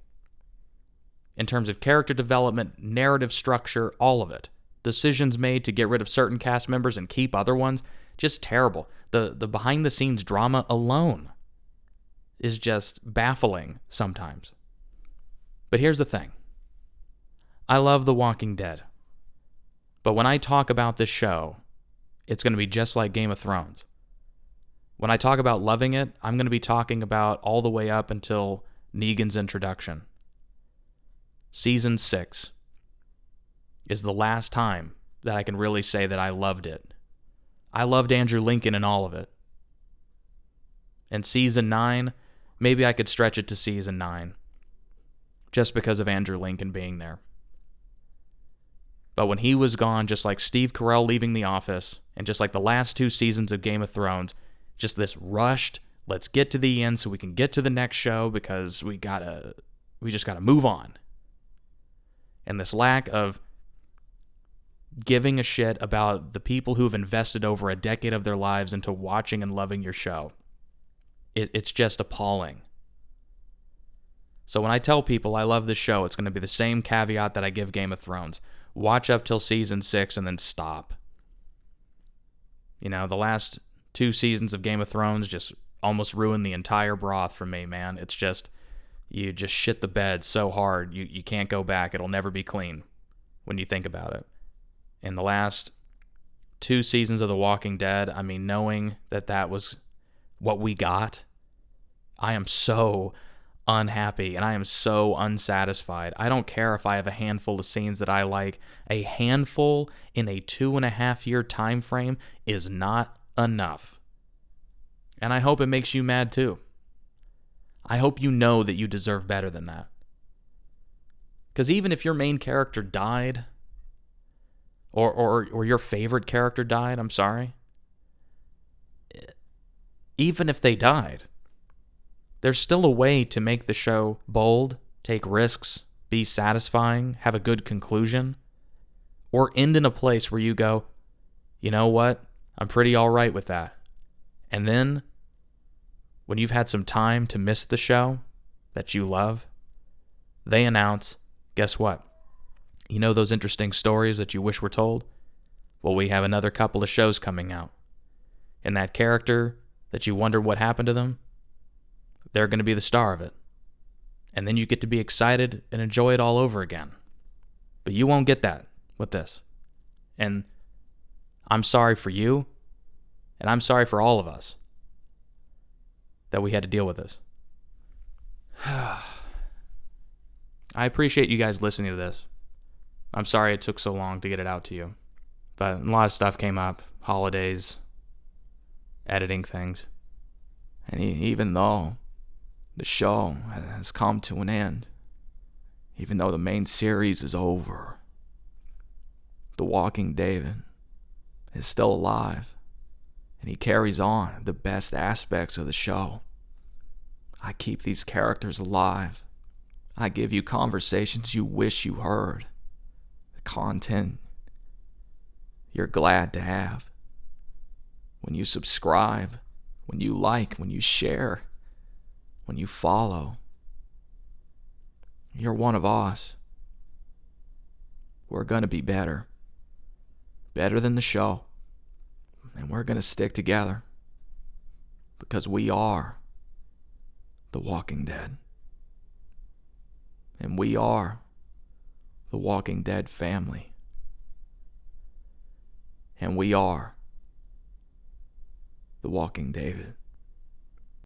In terms of character development, narrative structure, all of it. Decisions made to get rid of certain cast members and keep other ones, just terrible. The behind-the-scenes drama alone is just baffling sometimes. But here's the thing. I love The Walking Dead. But when I talk about this show, it's going to be just like Game of Thrones. When I talk about loving it, I'm going to be talking about all the way up until Negan's introduction. Season 6 is the last time that I can really say that I loved it. I loved Andrew Lincoln in all of it. And Season 9, maybe I could stretch it to Season 9, just because of Andrew Lincoln being there. But when he was gone, just like Steve Carell leaving The Office, and just like the last 2 seasons of Game of Thrones, just this rushed, let's get to the end so we can get to the next show because we just gotta move on. And this lack of giving a shit about the people who have invested over a decade of their lives into watching and loving your show. It's just appalling. So when I tell people I love this show, it's going to be the same caveat that I give Game of Thrones. Watch up till Season 6 and then stop. You know, the last 2 seasons of Game of Thrones just almost ruined the entire broth for me, man. It's just, you just shit the bed so hard, you can't go back. It'll never be clean when you think about it. In the last 2 seasons of The Walking Dead, I mean, knowing that was what we got, I am so unhappy and I am so unsatisfied. I don't care if I have a handful of scenes that I like. A handful in a 2.5 year time frame is not enough. And I hope it makes you mad too. I hope you know that you deserve better than that. Because even if your main character died, or your favorite character died, I'm sorry, even if they died, there's still a way to make the show bold, take risks, be satisfying, have a good conclusion, or end in a place where you go, you know what, I'm pretty all right with that. And then, when you've had some time to miss the show that you love, they announce, guess what? You know those interesting stories that you wish were told? Well, we have another couple of shows coming out. And that character that you wonder what happened to them, they're going to be the star of it. And then you get to be excited and enjoy it all over again. But you won't get that with this. And I'm sorry for you, and I'm sorry for all of us that we had to deal with this. I appreciate you guys listening to this. I'm sorry it took so long to get it out to you. But a lot of stuff came up. Holidays, editing things. And even though the show has come to an end, even though the main series is over, The Walking David is still alive, and he carries on the best aspects of the show. I keep these characters alive. I give you conversations you wish you heard, the content you're glad to have. When you subscribe, when you like, when you share, when you follow, you're one of us. We're going to be better than the show, and we're going to stick together because we are The Walking Dead, and we are the Walking Dead family, and we are The Walking David.